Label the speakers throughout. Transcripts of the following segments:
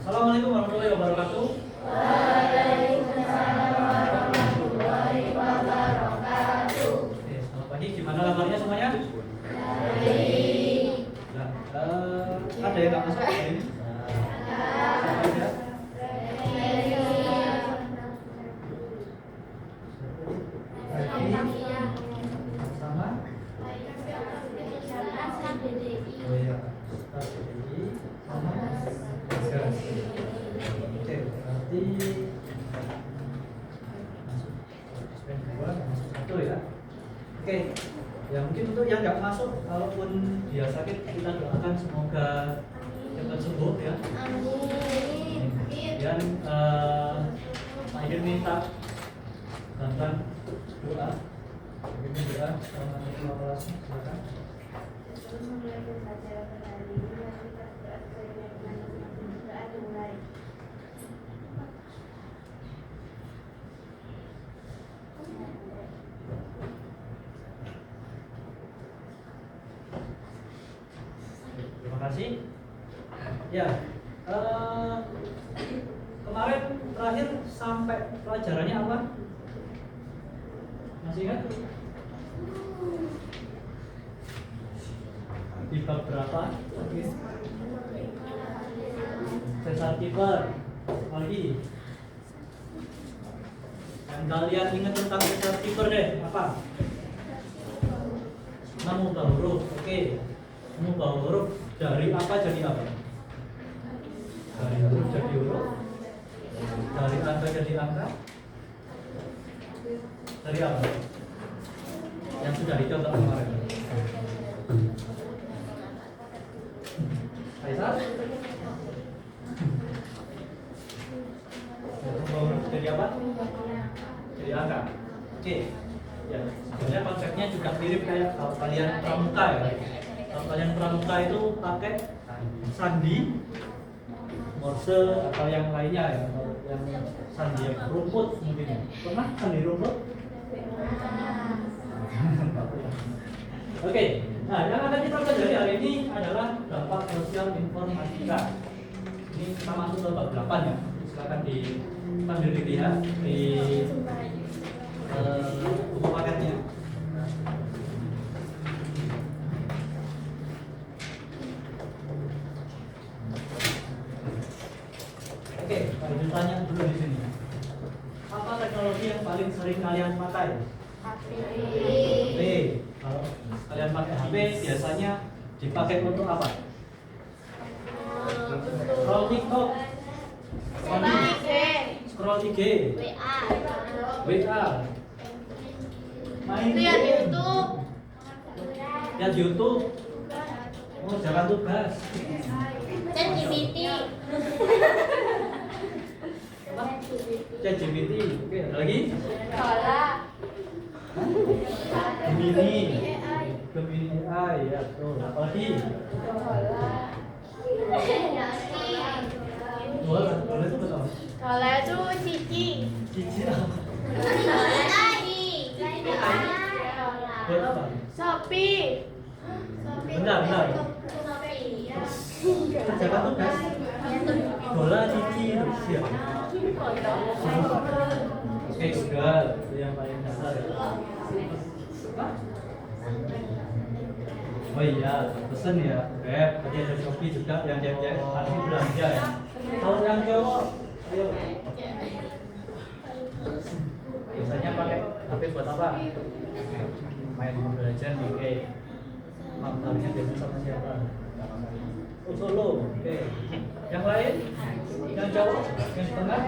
Speaker 1: Assalamualaikum warahmatullahi wabarakatuh.
Speaker 2: Waalaikumsalam warahmatullahi wabarakatuh.
Speaker 1: Oke, selamat pagi. Gimana kabarnya semuanya?
Speaker 2: Baik.
Speaker 1: Nah, ada yang nggak masuk hari ini? Siapa aja? Sama? Oh iya. Sama? Oke, berarti masuk satu ya. Oke, ya mungkin untuk yang nggak masuk, kalaupun dia sakit, kita doakan semoga cepat sembuh ya. Dan Pak Idin minta bantuan doa. Ini doa sama kelas, silakan. Terima kasih. Ya, kemarin terakhir sampai pelajarannya apa? Masih ingat? Di bab berapa? Sesar keeper. Lagi. Yang kalian ingat tentang sesar keeper deh, apa? Mengubah huruf. Oke. Mengubah huruf dari apa jadi apa? Dari huruf jadi huruf. Dari angka jadi angka. Dari apa? Yang sudah dicoba kemarin. Kaisar? Mengubah huruf jadi apa? Jadi angka. Oke. Ya, sebenarnya konsepnya juga mirip kayak kalau kalian pramuka ya. Kalau kalian pramuka itu pakai sandi, morse atau yang lainnya ya. Yang sandi yang rumput mungkin ya. Pernah sandi rumput? Oke. Nah, yang akan kita pelajari hari ini adalah dampak sosial informatika. Ini kita masuk ke bab 8 ya. Silakan dilihat di buku paketnya. Oke, kalau ditanya dulu di sini. Apa teknologi yang paling sering kalian pakai? HP. Kalau kalian pakai HP biasanya dipakai untuk apa? Scroll TikTok. Scroll IG. WA. Main
Speaker 2: Lihat YouTube.
Speaker 1: Lihat YouTube. Oh, jalan tugas.
Speaker 2: ChatGPT.
Speaker 1: ChatGPT. Oke, ada lagi?
Speaker 2: Sekolah.
Speaker 1: Gemini AI ya, betul. Apa lagi? Boleh itu betul.
Speaker 2: Sekolah itu Cici.
Speaker 1: Cici apa? Buat apa?
Speaker 2: Shopee.
Speaker 1: Bentar. Jalan tugas. Bola Cici itu siapa? Oke, Google itu yang paling dasar ya. Oh iya, pesen ya, Beb. Tadi ada Shopee juga yang cewek tadi belanja ya. Kalau yang cowok, ayo. Biasanya pakai HP buat apa? Main Mobile Legends, oke. Mantannya biasanya sama siapa? Oh, solo, oke. Yang lain? Yang cowok? Yang setengah?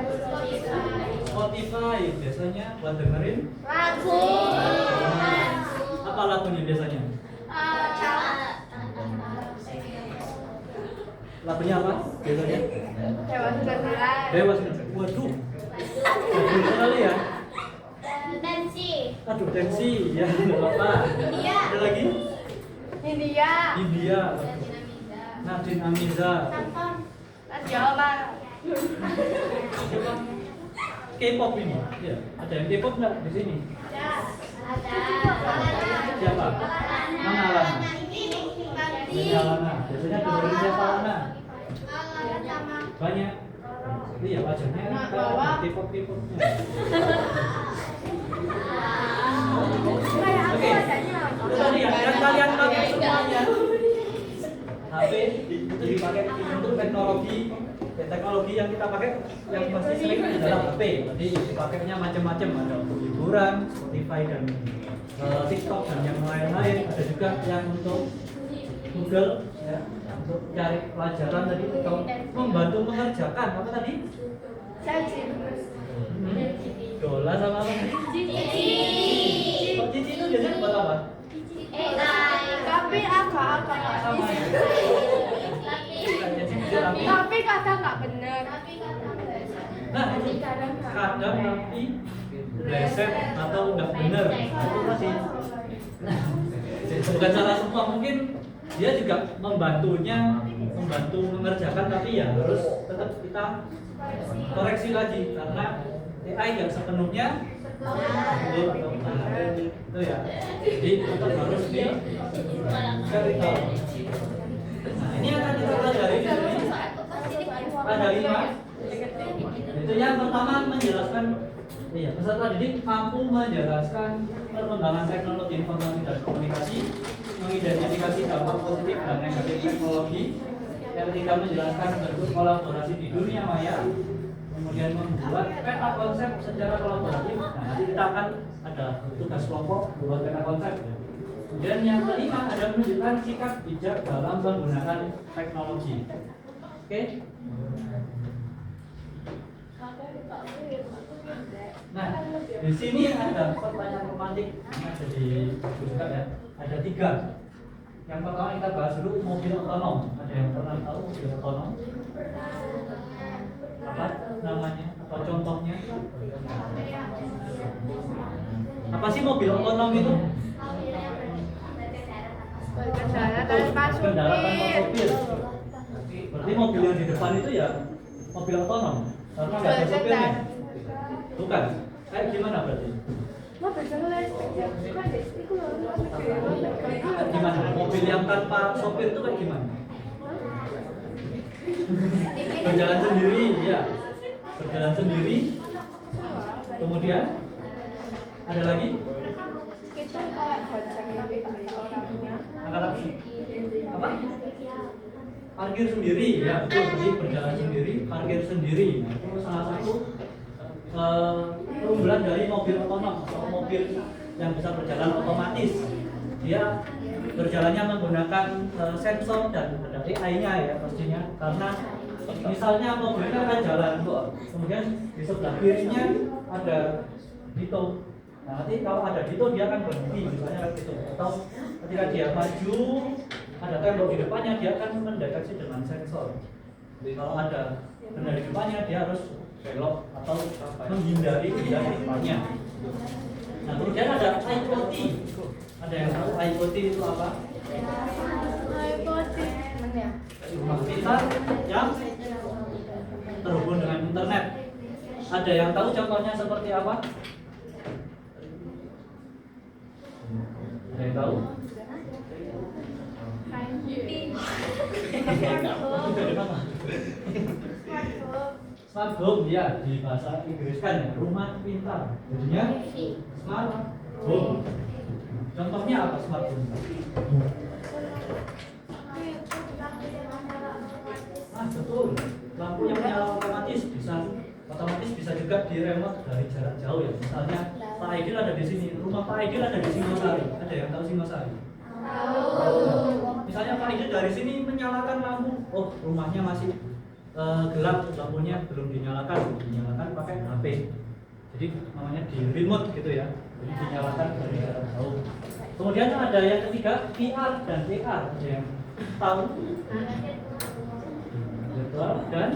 Speaker 1: Spotify biasanya buat dengerin.
Speaker 2: Lagu.
Speaker 1: Apa lagunya biasanya? Lagunya apa biasanya?
Speaker 2: Dewa 19.
Speaker 1: Dewa 19. Waduh. Waduh sekali ya.
Speaker 2: Nancy.
Speaker 1: Aduh, tensi. Ya, enggak apa-apa.
Speaker 2: India.
Speaker 1: Ada lagi?
Speaker 2: India.
Speaker 1: India. Nadine Amiza.
Speaker 2: Jawa.
Speaker 1: K-pop ini. Ya, ada yang K-pop enggak di sini?
Speaker 2: Ada.
Speaker 1: Siapa? Mana Alana? Ini Alana. Biasanya dengerin siapa Alana? Banyak. Iya wajahnya
Speaker 2: Nah,
Speaker 1: kayak
Speaker 2: bawa.
Speaker 1: ada K-pop-K-popnya.
Speaker 2: Kayak aku
Speaker 1: Oke.
Speaker 2: wajahnya.
Speaker 1: Itu tadi yang kalian pakai semuanya. HP itu dipakai untuk teknologi. Ya, teknologi yang kita pakai yang pasti sering adalah HP. Jadi dipakainya macam-macam, ada untuk hiburan, Spotify dan TikTok dan yang lain-lain. Ada juga yang untuk Google ya, untuk cari pelajaran tadi atau membantu mengerjakan apa tadi? Dola sama apa? Kok cici itu biasanya buat apa?
Speaker 2: Tapi agak-agak
Speaker 1: Sama ya.
Speaker 2: tapi kadang nggak bener.
Speaker 1: Nah, itu kadang tapi bleset atau nggak benar. Nah, itu masih bukan salah semua, mungkin dia juga membantu mengerjakan, tapi ya harus tetap kita koreksi lagi karena AI nggak sepenuhnya betul atau benar itu ya. Jadi tetap harus dicari tahu. Nah, ini akan kita pelajari di sini. Ada 5. Itu yang pertama menjelaskan peserta didik mampu menjelaskan perkembangan teknologi informasi dan komunikasi, mengidentifikasi dampak positif dan negatif teknologi. Yang ketiga menjelaskan bentuk kolaborasi di dunia maya. Kemudian membuat peta konsep secara kolaboratif. Nah, nanti kita akan ada tugas kelompok buat peta konsep. Kemudian yang kelima ada menunjukkan sikap bijak dalam menggunakan teknologi. Oke. Nah, di sini ada pertanyaan romantik yang ada di buku ya. Ada 3. Yang pertama kita bahas dulu mobil otonom. Ada yang pernah tahu mobil otonom? Apa namanya? Apa contohnya? Apa sih mobil otonom itu?
Speaker 2: Berkendara tanpa
Speaker 1: Berkendara tanpa
Speaker 2: supir.
Speaker 1: sopir. Berarti mobil yang di depan itu ya mobil otonom karena nggak ada sopirnya. Bukan. Kayak gimana berarti? Gimana? Mobil yang tanpa sopir itu kayak gimana? Berjalan sendiri, ya. Berjalan sendiri. Kemudian ada lagi?
Speaker 2: Kita kayak gojek orangnya.
Speaker 1: Angkat lagi. Apa? Parkir sendiri, ya betul. Jadi berjalan sendiri, parkir sendiri. Nah, itu salah satu keunggulan dari mobil otonom atau mobil yang bisa berjalan otomatis. Dia berjalannya menggunakan sensor dan ada AI-nya ya pastinya. Karena misalnya mobilnya akan jalan, kemudian di sebelah kirinya ada dito. Nah, nanti kalau ada dito dia akan berhenti misalnya gitu. Atau ketika dia maju ada tembok di depannya, dia akan mendeteksi dengan sensor. Jadi kalau ada benda di depannya dia harus belok atau menghindari benda di depannya. Nah, kemudian ada IoT. Ada yang tahu IoT itu apa? Rumah pintar yang terhubung dengan internet. Ada yang tahu contohnya seperti apa? Ada yang tahu? Smart home ya, di bahasa Inggris kan ya, rumah pintar. Jadinya smart home. Contohnya apa smart home? Betul. Lampu yang menyala otomatis bisa juga di remote dari jarak jauh ya. Misalnya Pak Aidil ada di sini, rumah Pak Aidil ada di Singosari. Ada yang tahu Singosari? Misalnya Pak Aidil dari sini menyalakan lampu, oh rumahnya masih gelap, lampunya belum dinyalakan pakai HP. Jadi namanya di remote gitu ya. Jadi dinyalakan dari jarak jauh. Kemudian ada yang ketiga VR dan AR. Ada yang tahu? Virtual dan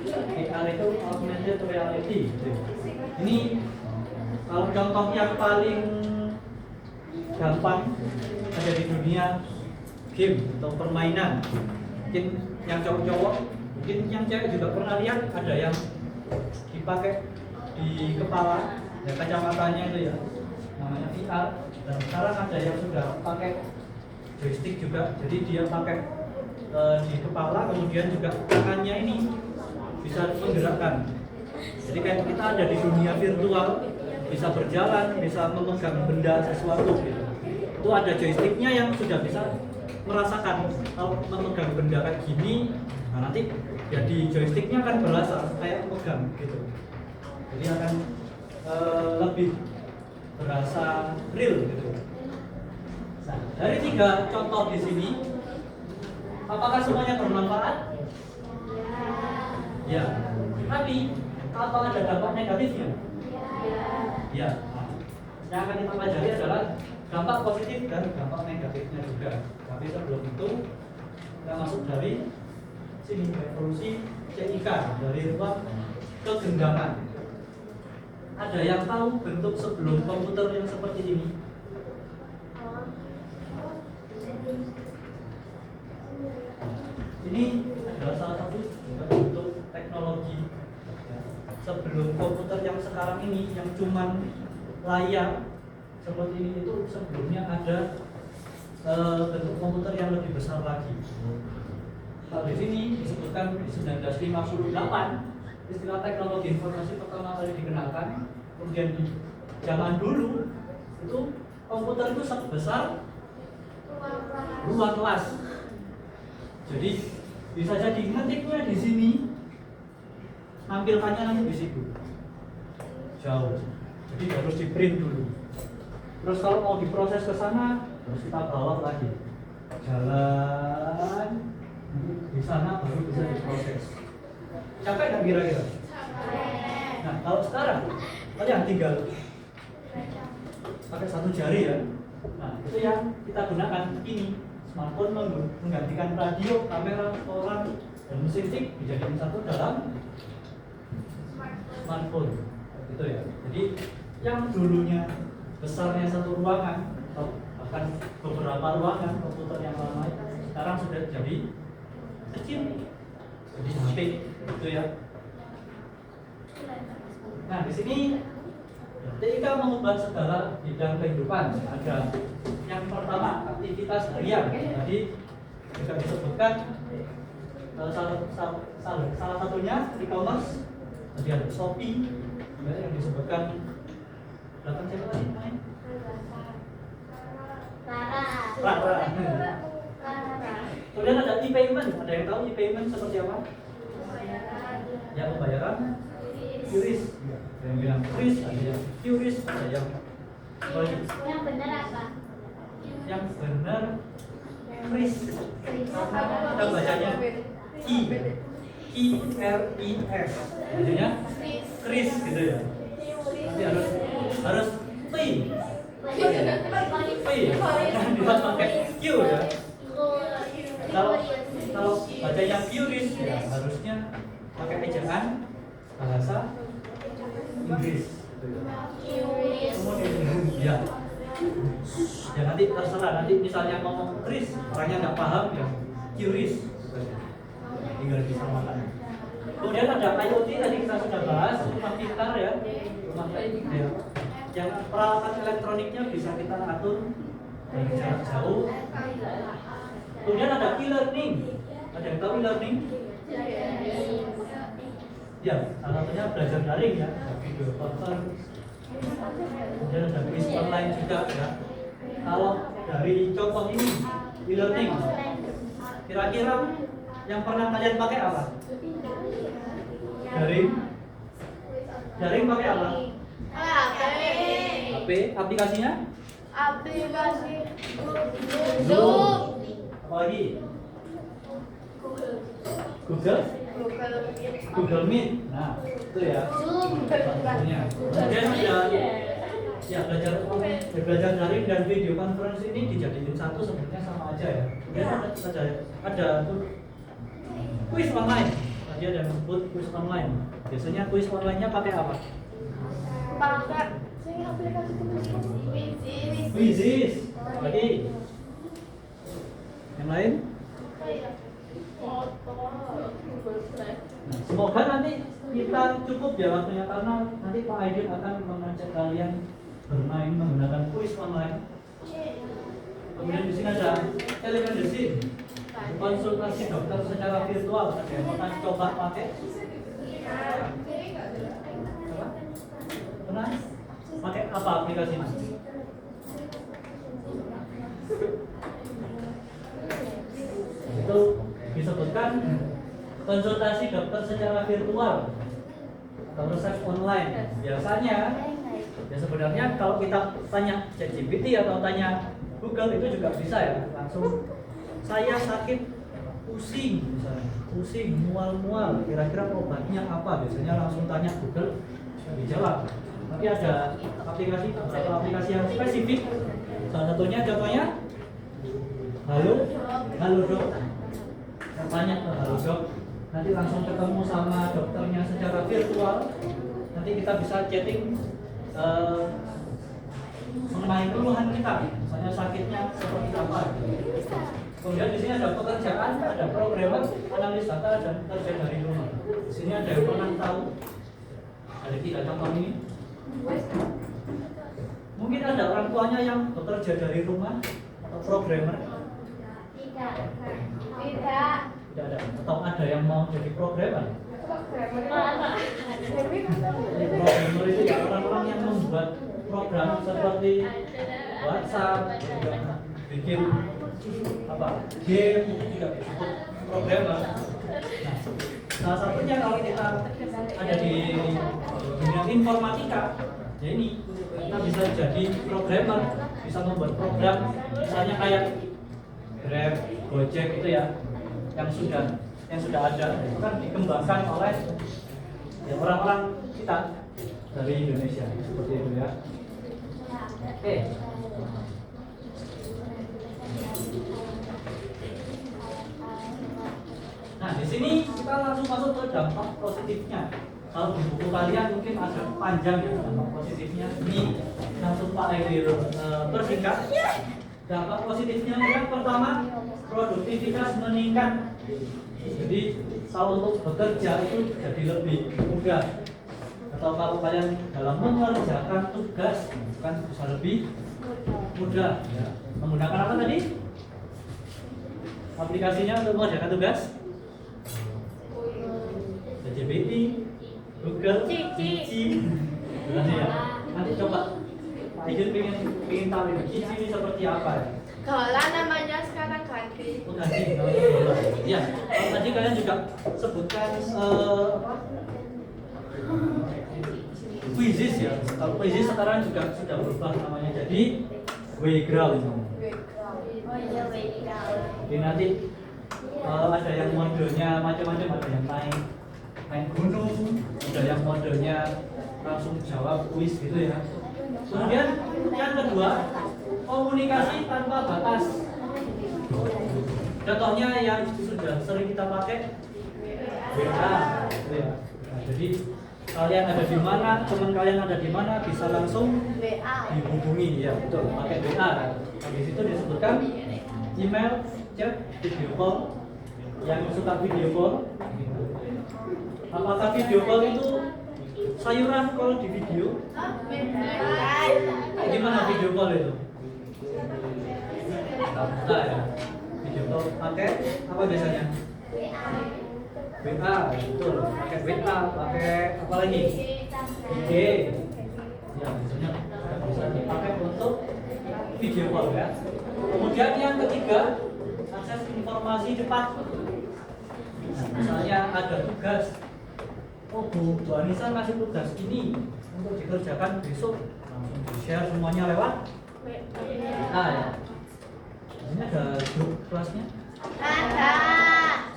Speaker 1: AR itu augmented reality. Ini kalau contoh yang paling gampang ada di dunia game atau permainan. Mungkin yang cowok-cowok, mungkin yang cewek juga pernah lihat ada yang dipakai di kepala, ya kacamatanya itu ya, namanya VR. Dan sekarang ada yang sudah pakai joystick juga, jadi dia pakai di kepala, kemudian juga tangannya ini bisa menggerakkan. Jadi kayak kita ada di dunia virtual, bisa berjalan, bisa memegang benda sesuatu gitu. Itu ada joysticknya yang sudah bisa merasakan kalau memegang benda kayak gini. Nah nanti ya di joysticknya akan berasa kayak memegang gitu. Jadi akan lebih berasa real gitu. Nah, dari 3 contoh di sini, apakah semuanya bermanfaat? Ya. Tapi apa ada dampak negatifnya? Ya. Nah, yang akan kita pelajari adalah dampak positif dan dampak negatifnya juga. Tapi sebelum itu kita masuk dari sini, revolusi CIK, dari ruang kegenggaman. Ada yang tahu bentuk sebelum komputer yang seperti ini? Ini adalah salah satu bentuk teknologi sebelum komputer yang sekarang ini, yang cuman layar seperti ini. Itu sebelumnya ada bentuk komputer yang lebih besar lagi. Kalau di sini disebutkan di 1958 istilah teknologi informasi pertama kali dikenalkan. Kemudian di zaman dulu itu komputer itu sebesar ruang kelas. Jadi bisa jadi ngetiknya di sini, tampilkannya nanti di situ, jauh. Jadi harus di print dulu. Terus kalau mau diproses ke sana, harus kita bawa lagi, jalan di sana baru bisa diproses. Capek nggak kira-kira? Nah kalau sekarang kalian tinggal pakai 1 jari ya. Nah itu yang kita gunakan ini. Smartphone menggantikan radio, kamera, restoran, dan mesin tik dijadikan satu dalam smartphone. Gitu ya. Jadi yang dulunya besarnya satu ruangan atau bahkan beberapa ruangan komputer yang lama sekarang sudah jadi kecil, jadi HP gitu ya. Nah di sini TIK mengubah segala bidang kehidupan. Ada yang pertama aktivitas harian. Tadi juga disebutkan salah satunya e-commerce. Tadi ada Shopee, yang disebutkan belakang siapa tadi? Rara. Kemudian ada e-payment. Ada yang tahu e-payment seperti apa? Ya pembayaran QRIS. Ada yang bilang QRIS, ada yang QRIS, ada yang
Speaker 3: Yang benar apa?
Speaker 1: yang benar QRIS. Kita bacanya QRIS. Bacanya QRIS gitu ya. Nanti harus P. Jangan pakai Q ya. Kalau bacanya QRIS ya harusnya pakai ejaan bahasa Inggris. Kemudian ya nanti terserah, nanti misalnya ngomong Chris orangnya nggak paham ya curious, tinggal disamakan. Kemudian ada IoT, tadi kita sudah bahas, rumah pintar ya, rumah pintar ya, yang peralatan elektroniknya bisa kita atur dari jarak jauh. Kemudian ada e-learning. Ada yang tahu e-learning? Ya, salah satunya belajar daring ya, video conference. Kemudian ada quiz online juga ya. Kalau dari contoh ini e-learning, kira-kira yang pernah kalian pakai apa? Daring pakai apa? HP. Aplikasinya?
Speaker 2: Aplikasi
Speaker 1: Zoom. Apa lagi? Google Meet. Nah, itu ya. Kemudian ada belajar daring dan video conference ini dijadiin satu sebenarnya sama aja ya. Kemudian ada quiz online. Tadi ada yang sebut quiz online. Biasanya quiz online-nya pakai apa?
Speaker 2: pakai aplikasi
Speaker 1: Quizzes. Lagi. Yang lain? Nah, semoga nanti kita cukup ya waktunya, karena nanti Pak Aidil akan mengajak kalian bermain menggunakan quiz online. Kemudian di sini ada telemedicine. konsultasi dokter secara virtual. Ada yang pernah coba pakai? Coba? Pernah? Pakai apa aplikasinya? Itu disebutkan konsultasi dokter secara virtual atau resep online. Biasanya ya sebenarnya kalau kita tanya ChatGPT atau tanya Google itu juga bisa ya, langsung saya sakit pusing misalnya, pusing, mual-mual, kira-kira obatnya apa, biasanya langsung tanya Google dijawab. Tapi ada aplikasi, beberapa aplikasi yang spesifik, salah satunya contohnya Halo Dok. Saya tanya ke Halo Dok, nanti langsung ketemu sama dokternya secara virtual. Nanti kita bisa chatting mengenai keluhan kita, misalnya sakitnya seperti apa. Kemudian di sini ada pekerjaan, ada programmer, analis data, dan kerja dari rumah. Di sini ada yang pernah tahu ada 3 contoh ini. Mungkin ada orang tuanya yang bekerja dari rumah atau programmer.
Speaker 3: Tidak.
Speaker 1: Tidak ada. Atau ada yang mau jadi programmer. Programmer itu ya orang-orang yang membuat program seperti WhatsApp, bikin apa game juga disebut programmer. Nah, salah satunya kalau kita ada di dunia informatika, ya ini kita bisa jadi programmer, bisa membuat program, misalnya kayak Grab, Gojek itu ya, yang sudah ada, itu kan dikembangkan oleh ya orang-orang kita dari Indonesia seperti itu ya. Oke. Nah, di sini kita langsung masuk ke dampak positifnya. Kalau di buku kalian mungkin agak panjang ya dampak positifnya. Ini langsung Pak Egil persingkat. Dampak positifnya yang pertama, produktivitas meningkat. Jadi kalau untuk bekerja itu jadi lebih mudah. Atau kalau kalian dalam mengerjakan tugas kan bisa lebih mudah. Ya. Menggunakan apa tadi? Aplikasinya untuk mengerjakan tugas? ChatGPT, Google, Cici. Ya. Nanti coba Pak Ijun pengen tahu ini Cici ini seperti apa ya?
Speaker 2: Gola namanya sekarang ganti.
Speaker 1: Oh, ganti namanya Gola. Ya, tadi kalian juga sebutkan apa? Quizzes ya. Kalau Quizzes sekarang juga sudah berubah namanya jadi Wayground. Jadi nanti ada yang modenya macam-macam, ada yang main gunung, ada yang modenya langsung jawab kuis gitu ya. Kemudian yang kedua, komunikasi tanpa batas. Contohnya yang sudah sering kita pakai WA gitu ya. Nah, jadi kalian ada di mana, teman kalian ada di mana, bisa langsung dihubungi ya, betul, pakai WA. Di situ disebutkan email, chat, video call. Yang suka video call, apakah video call itu sayuran kalau di video? Gimana video call itu? Nah, ya. Video call pakai apa biasanya? WA, betul. Pakai WA, pakai apa lagi? IG. Ya, biasanya bisa dipakai untuk video call ya. Kemudian yang ketiga, akses informasi cepat. Nah, misalnya ada tugas, oh Bu Anissa ngasih tugas ini untuk dikerjakan besok, langsung di-share semuanya lewat WA ya. Ini ada grup kelasnya?
Speaker 2: Ada.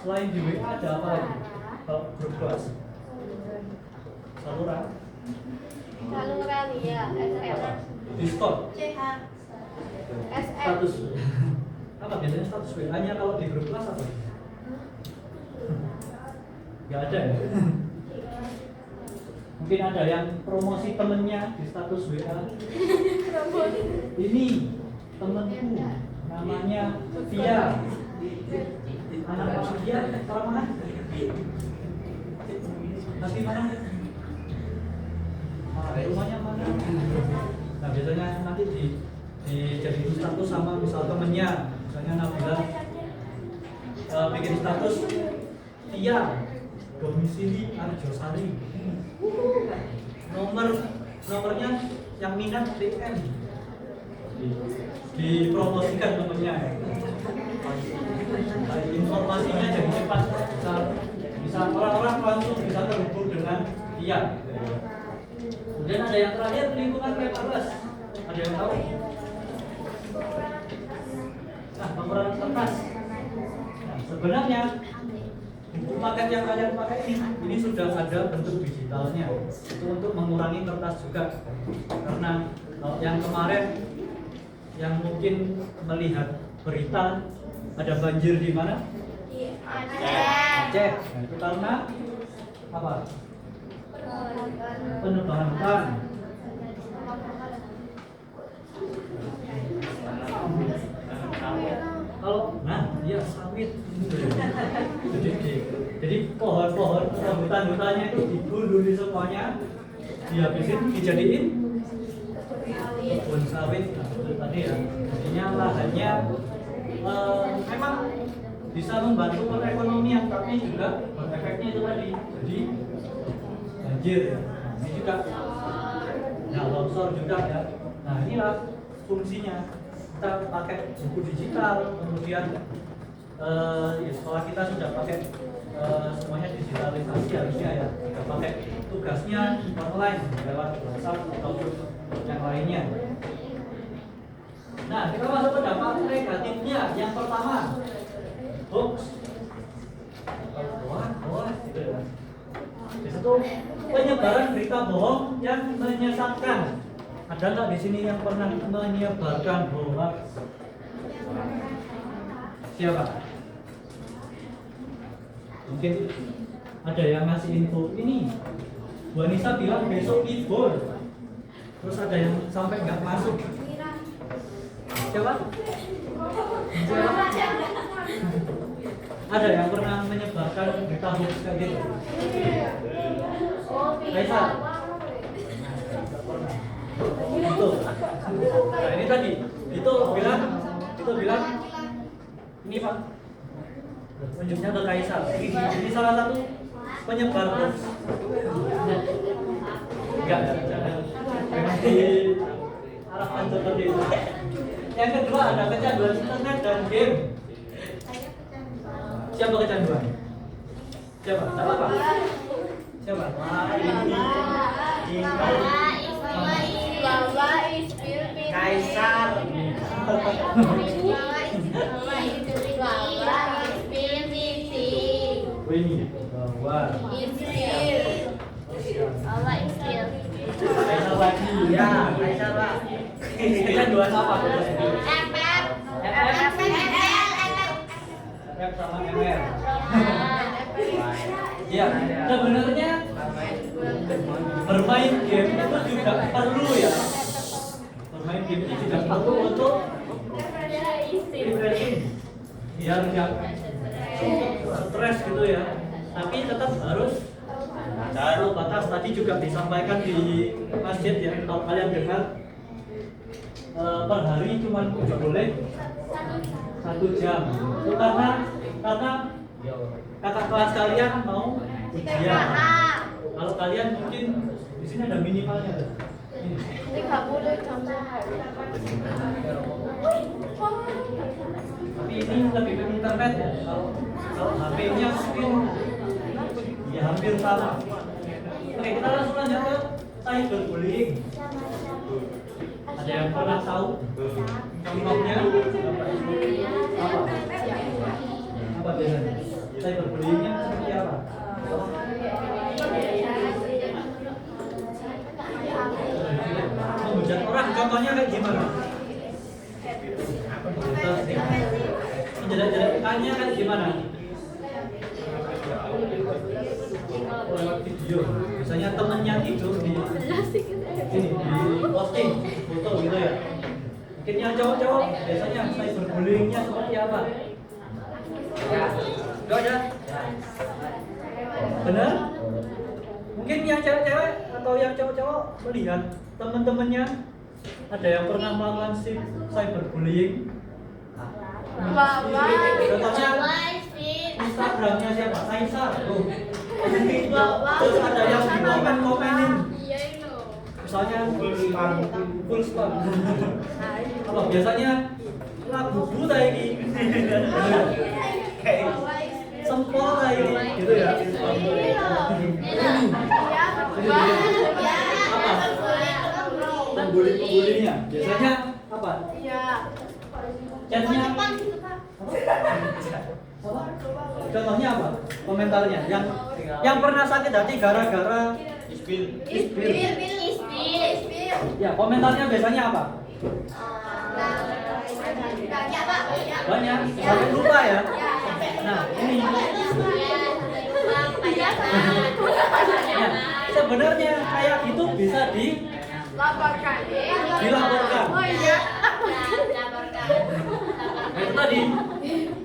Speaker 1: Selain di WA ada apa lagi? Kalau grup kelas? Saluran?
Speaker 2: Saluran ya, SMS.
Speaker 1: Discord?
Speaker 2: SM.
Speaker 1: Status? Apa biasanya status WA-nya kalau di grup kelas apa? Gak ada ya? Mungkin ada yang promosi temennya di status WA. Ini temenku namanya Tia. Anak Tia orang mana? Nanti mana? Rumahnya mana? Nah biasanya nanti dijadiin status sama misal temennya, misalnya Nabila bikin status Tia domisili Arjosari, nomornya yang minat DM, dipromosikan temennya. Informasinya jadi cepat, bisa orang-orang langsung bisa terhubung dengan Tia. Kemudian ada yang terakhir, lingkungan metaverse. Ada yang tahu? Nah, pemeran kertas. Nah, sebenarnya buku paket yang kalian pakai ini sudah ada bentuk digitalnya. Itu untuk mengurangi kertas juga. Karena yang kemarin yang mungkin melihat berita ada banjir di mana? Aceh. Nah, itu karena apa? Penebangan hutan. Kalau iya sawit. Jadi pohon-pohon hutan-hutannya itu digunduli semuanya, dihabisin, dijadiin kebun sawit. Nah, itu tadi ya. Jadinya lahannya memang bisa membantu perekonomian, tapi juga efeknya itu tadi. Jadi banjir. Nah, ini juga longsor juga ya. Nah, inilah fungsinya. Kita pakai buku digital, kemudian ya sekolah kita sudah pakai semuanya digitalisasi harusnya ya. Kita pakai tugasnya online lewat WhatsApp ataupun yang lainnya. Nah, kita masuk ke dampak negatifnya. Yang pertama, hoax. Gitu ya. Di situ penyebaran berita bohong yang menyesatkan. Ada nggak di sini yang pernah menyebarkan hoax? Siapa? Mungkin ada yang ngasih info ini. Bu Anissa bilang besok libur. Terus ada yang sampai nggak masuk. Siapa? Ada yang pernah menyebarkan berita hoax kayak gitu? Raisa? Itu. Nah, ini tadi itu bilang ini Pak, tunjuknya ke Kaisar. Ini salah satu penyebar hoax. Enggak, jangan diarahkan seperti itu. Yang kedua ada kecanduan internet dan game. Siapa kecanduan? Siapa? Tak apa? Siapa?
Speaker 4: Kaisar.
Speaker 1: Ini bawah. Kaisar lagi.
Speaker 4: Ya, Kaisar lah.
Speaker 1: Kecanduan apa? F sama MR. Ya, sebenarnya bermain game itu juga perlu ya. Bermain game itu juga perlu untuk refreshing, biar nggak stres gitu ya. Tapi tetap harus taruh batas. Tadi juga disampaikan di masjid ya, kalau kalian dengar per hari cuma boleh 1 jam. Itu karena kakak kelas kalian mau ujian. Kalau kalian mungkin di sini ada minimalnya.
Speaker 2: Ini nggak boleh jam-jam.
Speaker 1: Tapi ini lebih ke internet ya. Kalau HP-nya mungkin ya hampir sama. Oke, kita langsung lanjut ke cyberbullying. Ada yang pernah tahu contohnya? Apa biasanya? Cyberbullying-nya seperti apa? Menghujat orang, contohnya kayak gimana? Menjelek-jelekannya kan gimana? Lewat video. Misalnya temennya tidur di posting foto gitu ya. Mungkin yang cowok-cowok biasanya cyberbullying-nya seperti apa? Gak ada? Benar? Mungkin yang cewek-cewek atau yang cowok-cowok melihat teman-temannya ada yang pernah melakukan cyberbullying. Contohnya Instagramnya siapa? Kaisar. Tuh. Terus ada yang di komen-komenin.
Speaker 2: Iya itu.
Speaker 1: Misalnya full spam. Apa biasanya lagu buta ini. Kayak sempol ini gitu ya. Pembuli-pembulinya biasanya apa? Chatnya contohnya apa? Komentarnya yang pernah sakit hati gara-gara
Speaker 3: Ispil.
Speaker 1: ya komentarnya biasanya apa? Banyak, sampai lupa ya. Nah ini ya, sebenarnya kayak gitu bisa
Speaker 2: Laporkan.
Speaker 1: dilaporkan.
Speaker 2: Oh iya.
Speaker 1: Nah, itu tadi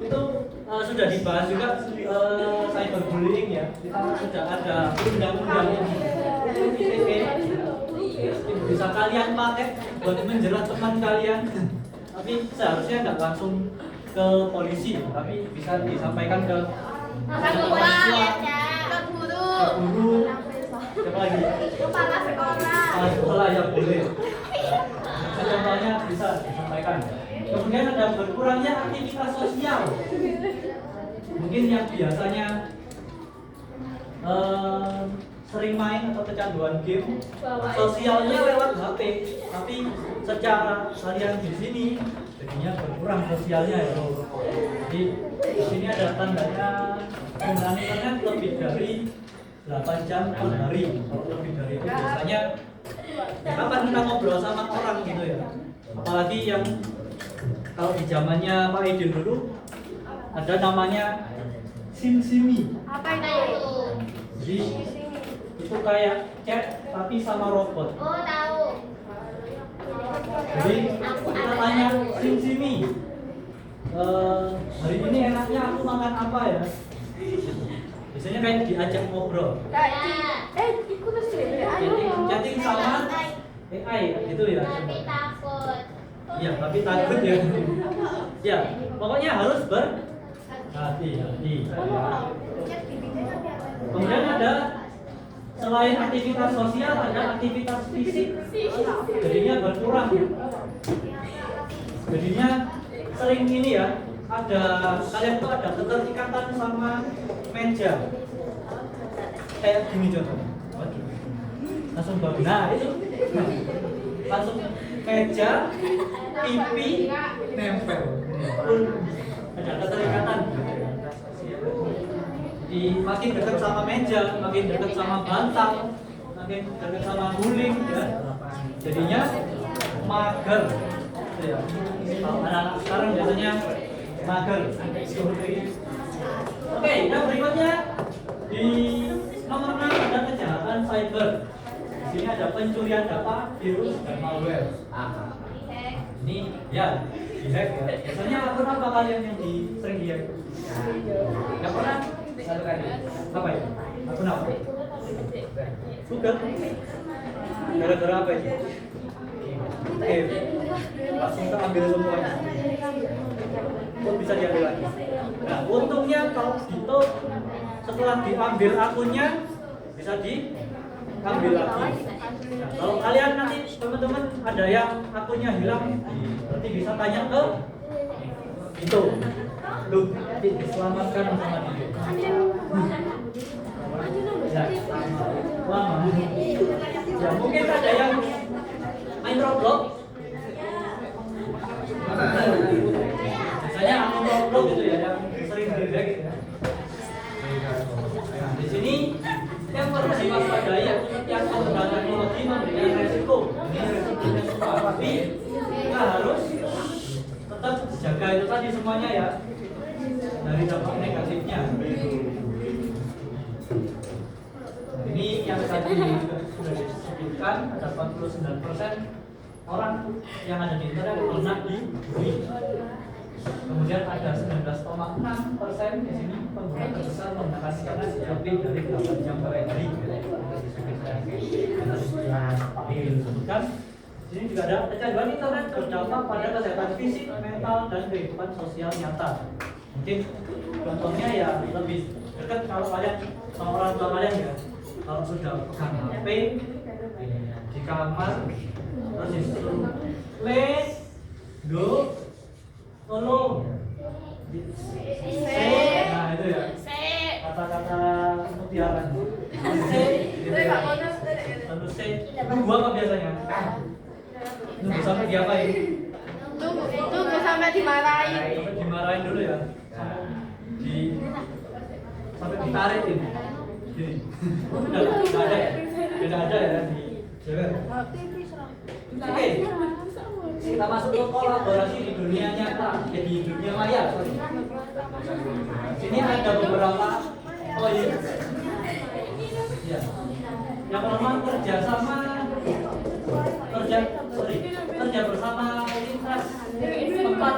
Speaker 1: itu sudah dibahas juga cyberbullying ya. Kita sudah ada undang-undang ITE bisa kalian pakai buat menjerat teman kalian. Tapi seharusnya nggak langsung ke polisi, tapi bisa disampaikan ke guru, siapa lagi?
Speaker 2: Kepala sekolah.
Speaker 1: Sekolah ya boleh. Contohnya bisa disampaikan. Kemudian ada berkurangnya aktivitas sosial. Mungkin yang biasanya sering main atau kecanduan game, sosialnya lewat HP, tapi secara kalian di sini jadinya berkurang sosialnya ya. Jadi di sini ada tandanya penggunaan internet lebih dari 8 jam per hari. Kalau lebih dari itu biasanya ya kapan kita ngobrol sama orang gitu ya. Apalagi yang kalau di zamannya Pak Idil dulu ada namanya SimSimi.
Speaker 2: Apa itu?
Speaker 1: Jadi itu kayak chat tapi sama robot.
Speaker 3: Oh tahu.
Speaker 1: Jadi kita tanya SimSimi, hari ini enaknya aku makan apa ya? Biasanya kayak diajak ngobrol.
Speaker 2: Ikut sih.
Speaker 1: Chatting sama AI gitu ya.
Speaker 3: Tapi takut.
Speaker 1: Iya, tapi takut ya. Ya, pokoknya harus berhati-hati. Kemudian ada selain aktivitas sosial ada aktivitas fisik. Jadinya berkurang. Jadinya sering ini ya. Ada kalian tuh ada keterikatan sama meja. Kayak gini contohnya. Waduh. Langsung bagus. Nah, itu. Langsung meja, pipi, nempel. Ada keterikatan. Makin dekat sama meja, makin dekat sama bantal, makin dekat sama guling, ya. Jadinya mager. Ya. Kalau anak-anak sekarang biasanya mager. Oke, yang berikutnya di nomor 6 ada kejahatan cyber. Di sini ada pencurian data, virus dan malware. Ini ya dihack ya. Biasanya akun apa kalian yang sering dihack? Nggak pernah? Satu kali. Apa ya? Akun apa? Google. Gara-gara apa itu? Oke, langsung kita ambil semuanya. Kok bisa diambil lagi? Nah, untungnya kalau gitu setelah diambil akunnya bisa diambil lagi. Nah, kalau kalian nanti teman-teman ada yang akunnya hilang, berarti bisa tanya ke itu. Loh, diselamatkan sama dia. Ya, lama. Ya, mungkin ada yang main Roblox. Biasanya akun Roblox gitu ya, yang sering dihack gitu ya. Nah, di sini yang perlu diwaspadai yang penggunaan teknologi memberikan resiko. Ini resikonya semua, tapi kita harus tetap jaga itu tadi semuanya ya dari dampak negatifnya. Ini yang tadi sudah disebutkan ada 49% orang yang ada di internet pernah dibully. Kemudian ada 19,6% di sini pengguna terbesar menggunakan internet lebih dari 8 jam per hari. Disebutkan. Di sini juga ada kecanduan internet berdampak pada kesehatan fisik, mental, dan kehidupan sosial nyata. Mungkin contohnya ya lebih dekat kalau kalian sama orang tua kalian ya. Kalau sudah pegang HP di kamar terus disuruh play, do, tolong, nah itu ya kata-kata mutiara. Terus nunggu apa biasanya? Nunggu sampai diapain?
Speaker 2: Tunggu sampai dimarahin.
Speaker 1: Sampai dimarahin dulu ya. Sampai ditarikin. Gini. Tidak ada ya di Jawa. Oke. Kita masuk ke kolaborasi di dunia nyata, di dunia maya. Sini ada beberapa poin. Ya. Yang pertama kerja bersama lintas tempat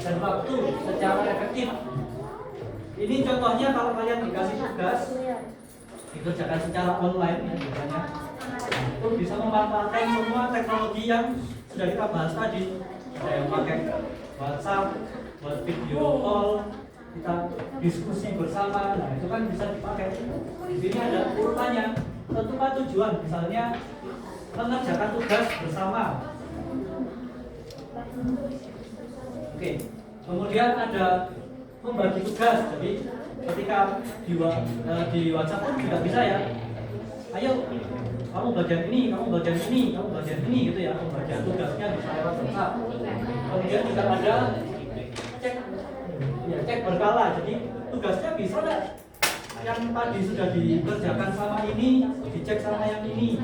Speaker 1: dan waktu secara efektif. Ini contohnya kalau kalian dikasih tugas dikerjakan secara online ya, biasanya itu bisa memanfaatkan semua teknologi yang sudah kita bahas tadi. Ada yang pakai WhatsApp buat video call, kita diskusi bersama, nah itu kan bisa dipakai. Di sini ada urutannya, tentukan tujuan, misalnya mengerjakan tugas bersama. Oke, kemudian ada membagi tugas. Jadi ketika di WhatsApp pun juga bisa ya. Ayo, kamu bagian ini, kamu bagian ini, kamu bagian ini gitu ya. Pembagian tugasnya bisa lewat WhatsApp. Kemudian juga ada cek berkala. Jadi tugasnya bisa nggak yang tadi sudah dikerjakan sama ini dicek sama yang ini.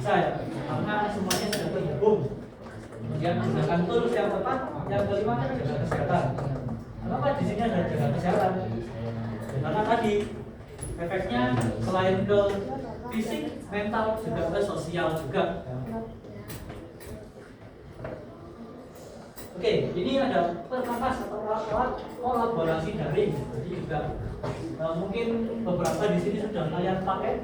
Speaker 1: Bisa ya, karena semuanya sudah terhubung. Kemudian gunakan tools yang tepat. Yang kelima jaga kesehatan. Kenapa di sini ada jaga kesehatan? Karena tadi efeknya selain ke fisik, mental juga ke sosial juga. Oke, ini ada perkakas atau alat kolaborasi daring. Jadi juga mungkin beberapa di sini sudah kalian pakai.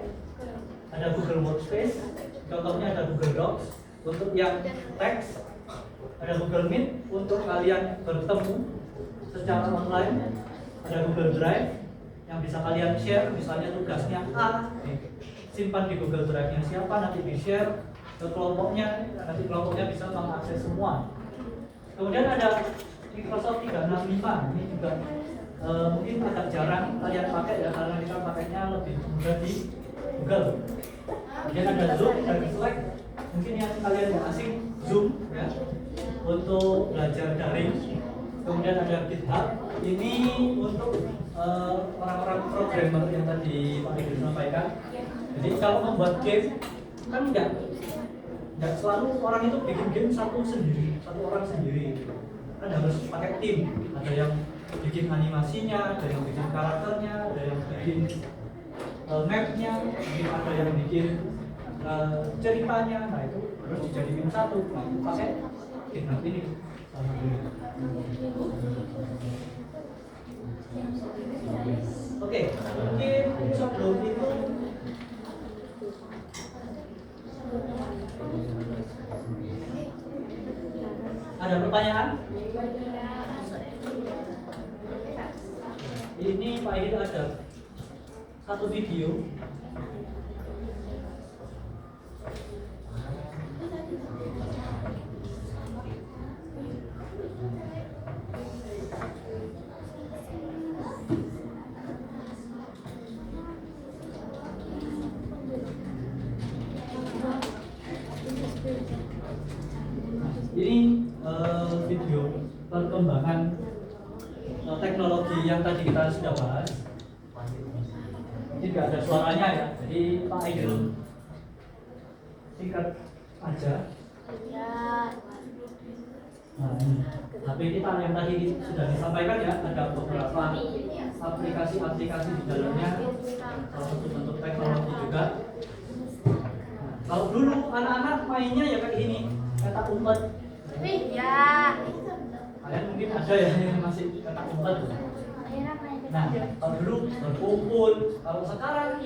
Speaker 1: Ada Google Workspace, contohnya ada Google Docs untuk yang teks, ada Google Meet untuk kalian bertemu secara online, ada Google Drive yang bisa kalian share, misalnya tugasnya A, simpan di Google Drive-nya siapa, nanti di-share ke kelompoknya, nanti kelompoknya bisa mengakses semua. Kemudian ada Microsoft 365, ini juga mungkin agak jarang kalian pakai ya, karena kita pakainya lebih mudah di Google. Kemudian ada Zoom dan Slack, mungkin yang kalian yang asing Zoom ya, untuk belajar daring. Kemudian ada GitHub, ini untuk orang-orang programmer yang tadi Pak Idris sampaikan. Jadi kalau membuat game kan nggak selalu orang itu bikin game satu orang sendiri. Kan harus pakai tim. Ada yang bikin animasinya, ada yang bikin karakternya, ada yang bikin mapnya, mungkin ada yang bikin ceritanya. Nah itu harus dijadikan satu. Nah, pakai GitHub ini. Oke, mungkin sebelum itu ada pertanyaan? Ini Pak Idil ada satu video. Ini video perkembangan teknologi yang tadi kita sudah bahas. Ini tidak ada suaranya ya, jadi Pak Aidil singkat aja. Nah, ini HP kita yang tadi sudah disampaikan ya, ada beberapa aplikasi-aplikasi di dalamnya, salah satu bentuk teknologi juga. Nah, kalau dulu anak-anak mainnya ya kayak gini, petak umpet.
Speaker 2: Ya.
Speaker 1: Kalian mungkin ada ya yang masih petak umpet. Nah, kalau dulu berkumpul, kalau sekarang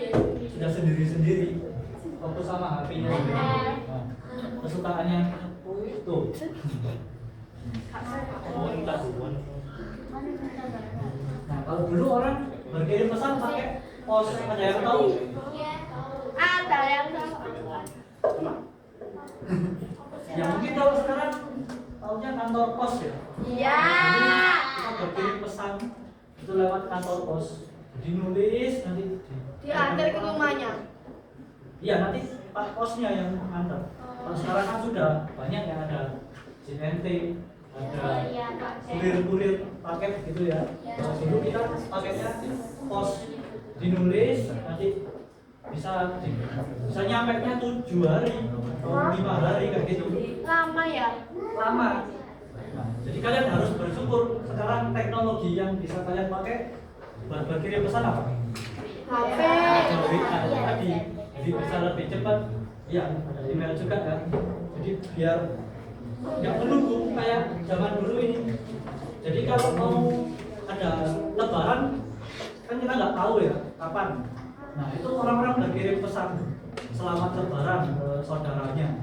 Speaker 1: sudah sendiri-sendiri, fokus sama HP-nya. Nah, kesukaannya tuh. Kalau dulu orang berkirim pesan pakai pos, ada yang tahu?
Speaker 2: Ada yang tahu.
Speaker 1: Yang mungkin tahu sekarang tahunya kantor pos ya.
Speaker 2: Iya.
Speaker 1: Kita berkirim pesan itu lewat kantor pos. Jadi nulis nanti
Speaker 2: Diantar ke rumahnya.
Speaker 1: iya nanti pak posnya yang ngantar. Kalau sekarang kan sudah banyak yang ada JNT, ada kurir-kurir paket gitu ya. Kalau dulu kita paketnya pos dinulis nanti bisa nyampe nya 7 hari atau 5 hari kayak gitu.
Speaker 2: Lama ya?
Speaker 1: Lama. Nah, jadi kalian harus bersyukur sekarang teknologi yang bisa kalian pakai buat berkirim pesan apa?
Speaker 2: HP.
Speaker 1: Tadi, jadi bisa lebih cepat. Ya, ada email juga kan. Jadi biar nggak menunggu kayak zaman dulu ini. Jadi kalau mau ada Lebaran kan kita nggak tahu ya kapan. Nah itu orang-orang berkirim pesan selamat Lebaran ke saudaranya.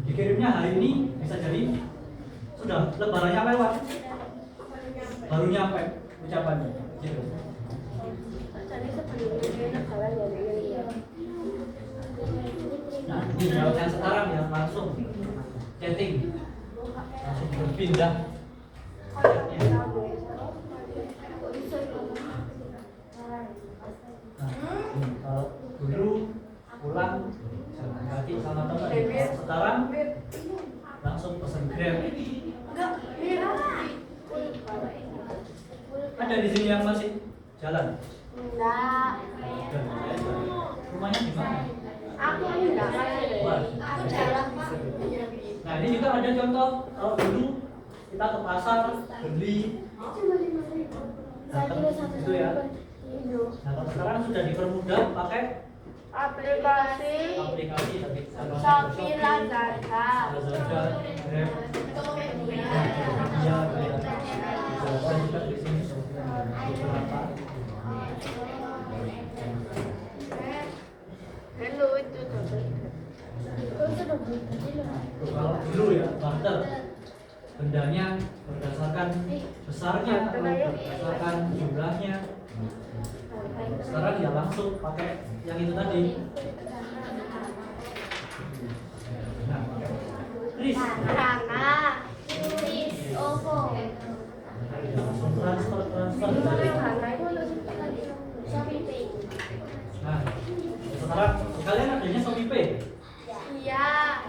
Speaker 1: Dikirimnya hari ini bisa jadi sudah Lebarannya lewat, baru nyampe ucapannya. Gitu. Nah ini yang sekarang ya langsung chatting, langsung berpindah. Kalau dulu pulang jalan kaki sama teman, sekarang langsung pesan Grab. Ada di sini yang masih jalan.
Speaker 2: Enggak.
Speaker 1: Rumahnya di mana?
Speaker 2: Aku enggak.
Speaker 1: Wah.
Speaker 2: Aku jalan, Pak.
Speaker 1: Nah ini juga ada contoh kalau dulu kita ke pasar beli datang itu ya. Nah kalau sekarang sudah dipermudah pakai
Speaker 2: Aplikasi
Speaker 1: tadi
Speaker 2: Shopee, Lazada.
Speaker 1: Grab, Tokopedia, bisa juga di sini beberapa.
Speaker 2: Hello itu
Speaker 1: Kalau dulu ya barter bendanya berdasarkan besarnya atau berdasarkan jumlahnya. Sekarang ya langsung pakai yang itu tadi. Nah, kris
Speaker 2: Karena
Speaker 3: OVO.
Speaker 1: langsung transfer
Speaker 2: karena itu
Speaker 3: Shopee Pay.
Speaker 1: Nah, sekarang kalian adanya Shopee Pay.
Speaker 2: iya.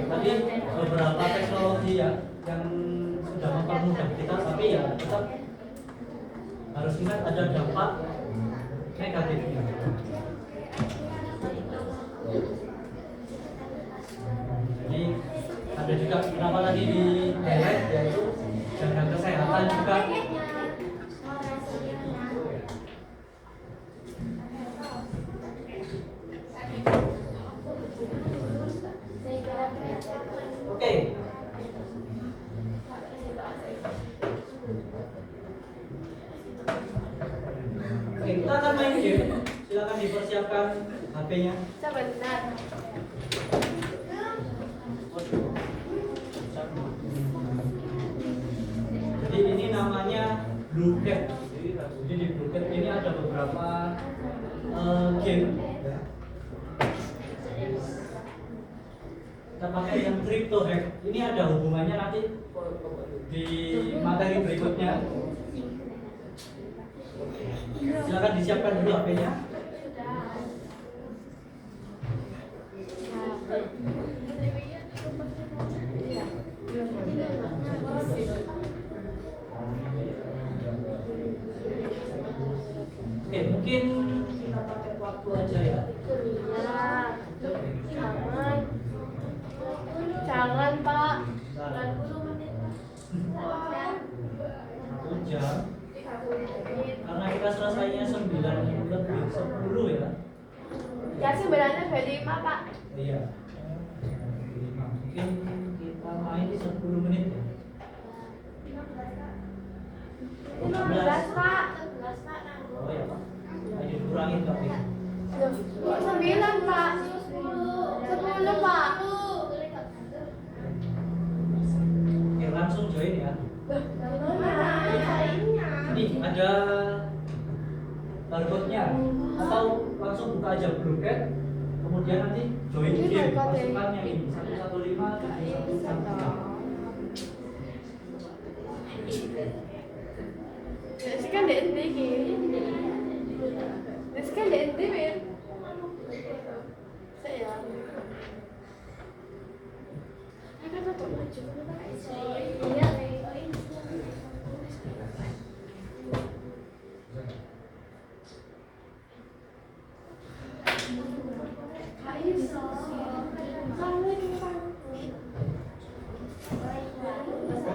Speaker 1: Tadi beberapa teknologi ya yang sudah mempermudah kita, tapi ya tetap harus ingat ada dampak negatifnya. Jadi ada juga kenapa tadi di delete yaitu jaga kesehatan juga. Oke. Oke, kita akan main game. Silakan dipersiapkan HP-nya.
Speaker 2: Sebentar.
Speaker 1: Jadi ini namanya Blue Cat. Jadi di Blue Cat ini ada beberapa game. Ya. Kita pakai yang crypto hack. Ini ada hubungannya nanti di materi berikutnya. Silakan disiapkan dulu HP-nya. Oke, mungkin kita pakai waktu aja ya.
Speaker 2: Jangan. Jangan, Pak.
Speaker 1: 1 jam. Karena kita selesainya 9 lebih 10 ya.
Speaker 2: Ya sebenarnya dari 5, Pak.
Speaker 1: Iya. Mungkin kita main di 10 menit ya.
Speaker 2: 15, Pak.
Speaker 1: Oh ya Pak. Ayo dikurangin Pak.
Speaker 2: 9, Pak. 10, Pak.
Speaker 1: Oke, langsung join ya. ada barcode-nya atau langsung buka aja Bluecat, kemudian nanti join game pasukannya ini 115
Speaker 2: Sekarang dia ente gini. Sekarang dia ente Mir. Saya. Akan tutup baju.
Speaker 3: Iya.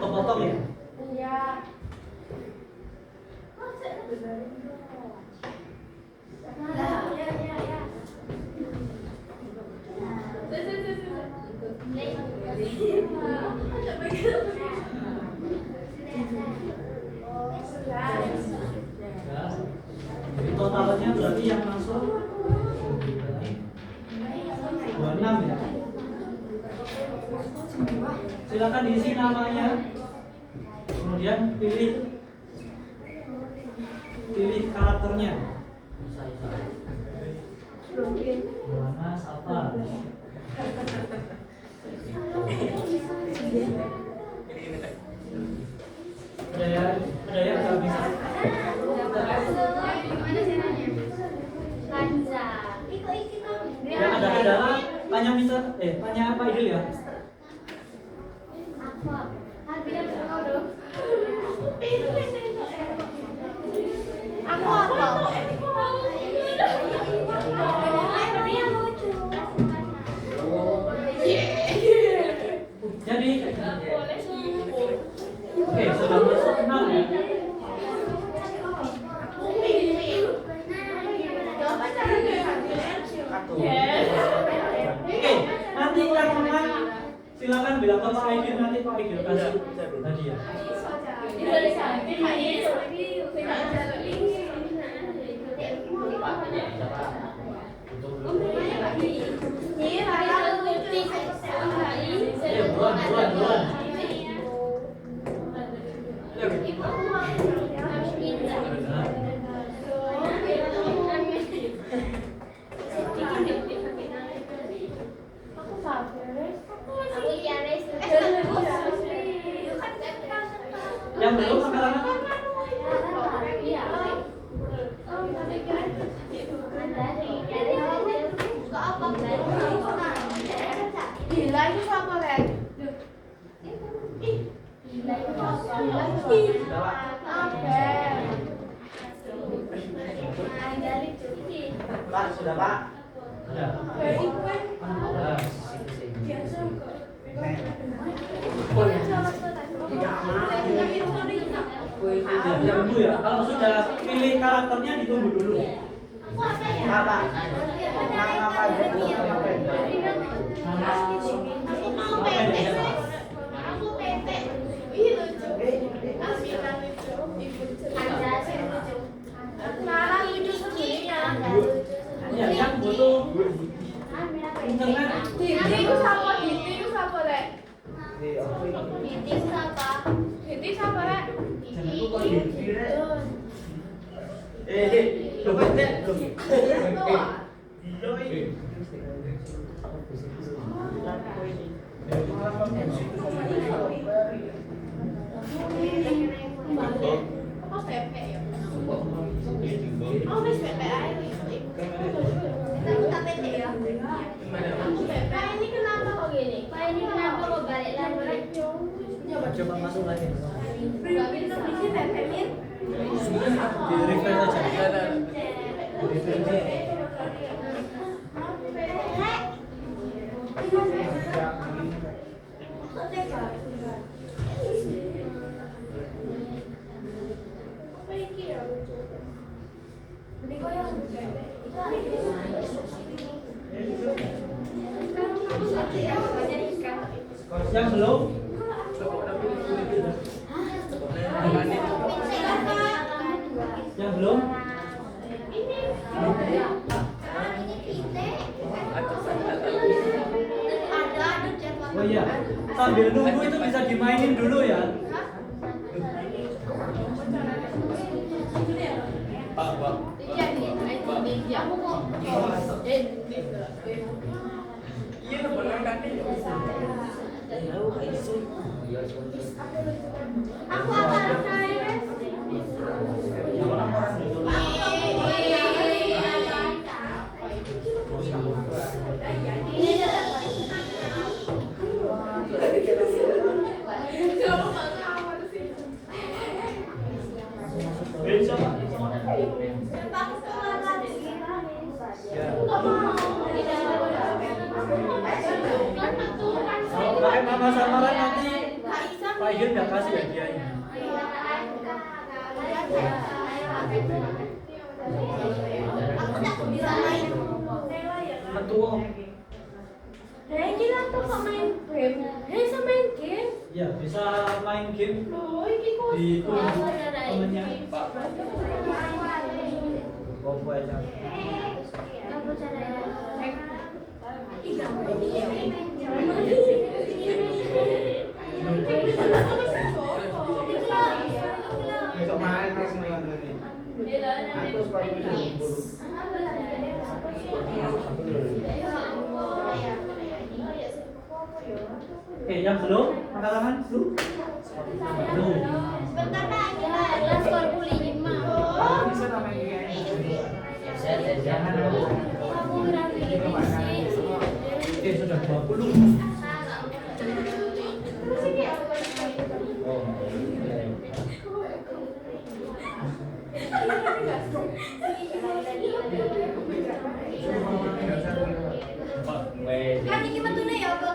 Speaker 1: potong-potong ya.
Speaker 2: Iya.
Speaker 1: Ya. Jadi totalnya berarti yang masuk 26 ya. Silakan diisi namanya, kemudian pilih karakternya. Mana apa? Ada yang nggak bisa? Yang ada kendala tanya Mister, tanya Pak Idil ya.
Speaker 2: Aku apa?
Speaker 1: Jadi, oke, sudah masuk 6 ya. Oke, nanti yang menang silakan bilang ke Pak Idil, nanti Pak Idil kasih hadiah. Buruan. Yang belum angkat tangan.
Speaker 2: Gila itu siapa Ren?
Speaker 4: Pak, sudah Pak.
Speaker 1: Ada. Ada. Ditunggu ya. Kalau sudah pilih karakternya ditunggu dulu.
Speaker 4: Apa? Nama apa dulu?
Speaker 1: Ya, yang butuh internet.
Speaker 2: Diti itu siapa Ren? Diti siapa Ren? Apa pepe ya? Oh, wis pepe ae. Pak ini kenapa kok gini?
Speaker 3: Pak ini kenapa kok balik lagi?
Speaker 1: Coba masuk lagi.
Speaker 2: Enggak bisa di sini pepe Mir.
Speaker 1: Di refresh aja. Di refresh. Yang belum? Yang belum? Oh iya, sambil nunggu itu bisa dimainin dulu ya.
Speaker 2: Pak.
Speaker 3: Iya nih, Indonesia. Aku mau.
Speaker 2: Iya, benar kan?
Speaker 3: Aku akan saya.
Speaker 1: Siapa? Kalau pakai mama samaran nanti Pak Igun nggak kasih hadiahnya. Mentua.
Speaker 3: Hei, kita tuh kok main game. Hei, bisa main game.
Speaker 1: Ya bisa main game
Speaker 3: Loh, ini kok.
Speaker 1: di itu temennya Pak. Bobo aja.
Speaker 3: Apa caranya?
Speaker 4: Besok main harus main lagi. Aku sekolah dulu.
Speaker 1: Yang belum pengalaman belum? Belum.
Speaker 3: Sebentar Pak, kita skor pulih 5.
Speaker 4: Bisa namanya
Speaker 2: Jangan.
Speaker 3: Kamu berarti
Speaker 1: Sudah 20.
Speaker 3: kan ini betulnya ya kan?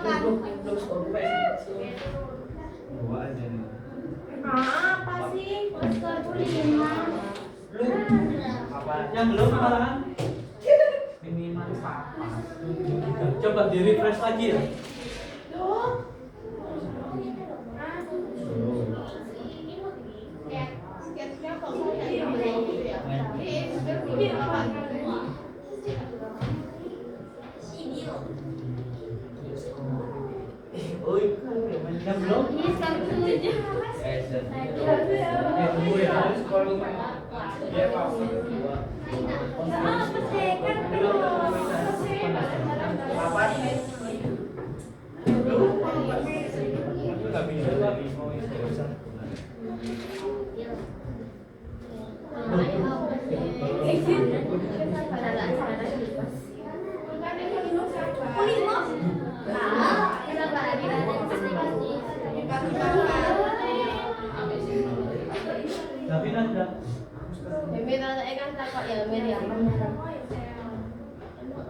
Speaker 3: Apa sih? Skor pulih 5.
Speaker 1: Yang belum pengalaman?
Speaker 4: minimal papa.
Speaker 1: Coba di refresh lagi ya. Yang belum?
Speaker 3: Ini skor 7.
Speaker 1: Tunggu ya.
Speaker 2: Iya, Pak.
Speaker 3: Apa sih? Kan belum.
Speaker 4: Papan.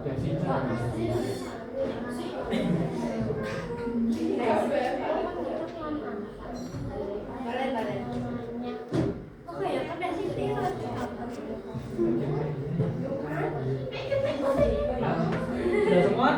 Speaker 2: Nggak bisa lagi.
Speaker 1: Tapi nanti sudah semua?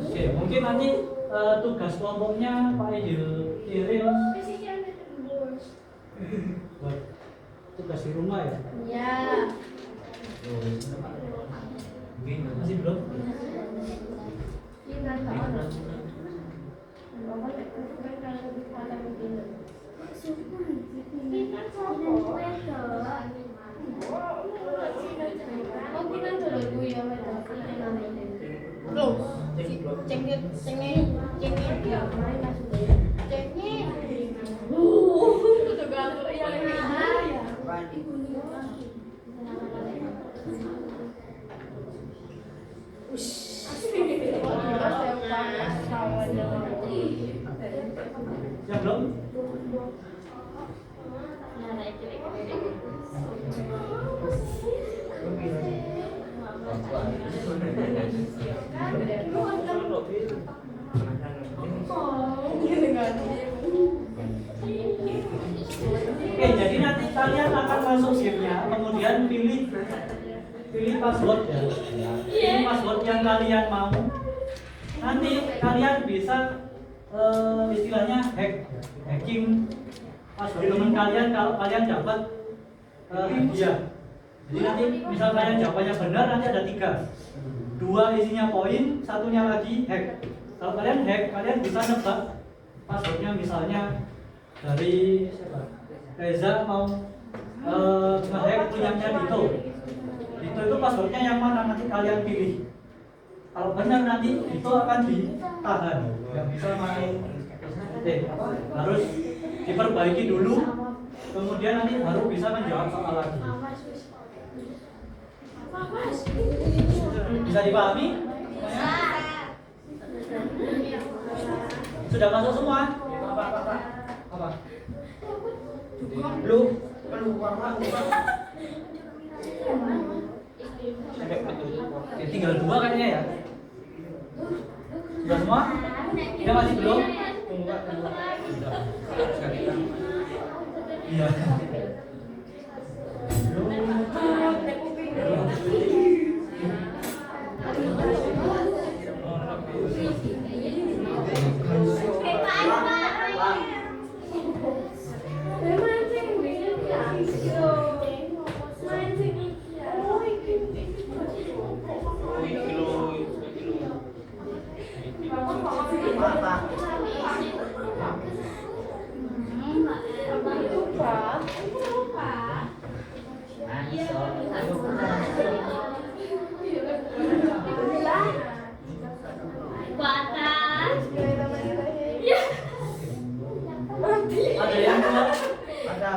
Speaker 1: Oke, mungkin nanti tugas kelompoknya Pak Ejil kirim buat tugas di rumah ya.
Speaker 3: Ya.
Speaker 1: Masih belum? Ya belum?
Speaker 3: Oh.
Speaker 1: pilih password ya. Pilih password yang kalian mau. Nanti kalian bisa istilahnya hacking password teman kalian kalau kalian dapat hadiah. Jadi nanti misal kalian jawabannya benar, nanti ada 3. 2 isinya poin, satunya lagi hack. Kalau kalian hack, kalian bisa nebak passwordnya, misalnya dari siapa? Reza mau nge-hack punyanya Dito. Dito itu passwordnya yang mana, nanti kalian pilih. Kalau benar nanti Dito akan ditahan, nggak bisa main. Harus diperbaiki dulu, kemudian nanti baru bisa menjawab soal lagi. Bisa dipahami? Sudah masuk semua? Apa? Belum? Ya, tinggal 2 kayaknya ya. Sudah semua? Kita masih belum? Iya. Ada yang keluar? Ada.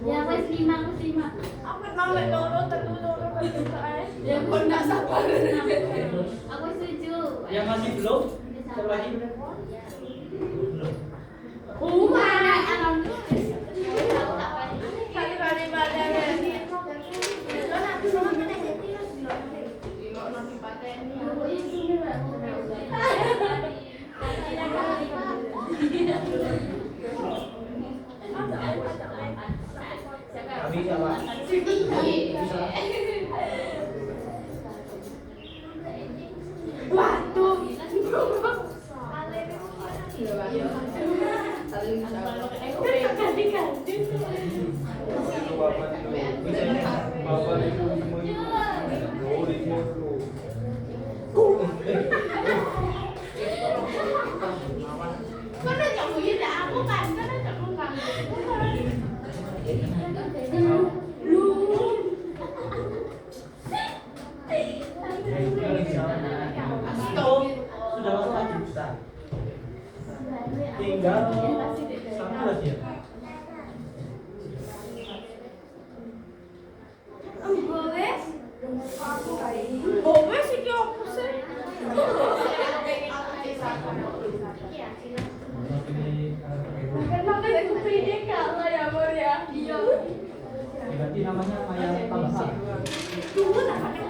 Speaker 3: Ya wes 5
Speaker 5: Aku mau loro ya kok enggak sabar.
Speaker 3: Aku setuju.
Speaker 1: Yang masih belum? Siapa lagi? Belum.
Speaker 3: Mana alam
Speaker 5: Kali-kali badannya.
Speaker 4: Kami sama.
Speaker 5: Waduh.
Speaker 1: Sudah masuk lagi. Tinggal 1 lagi ya.
Speaker 5: Bobes iki opo sih? Kenapa aku pilih kalah ya, Bor ya? Iya.
Speaker 1: Ganti namanya Maya Tamsa.
Speaker 5: Tunggu namanya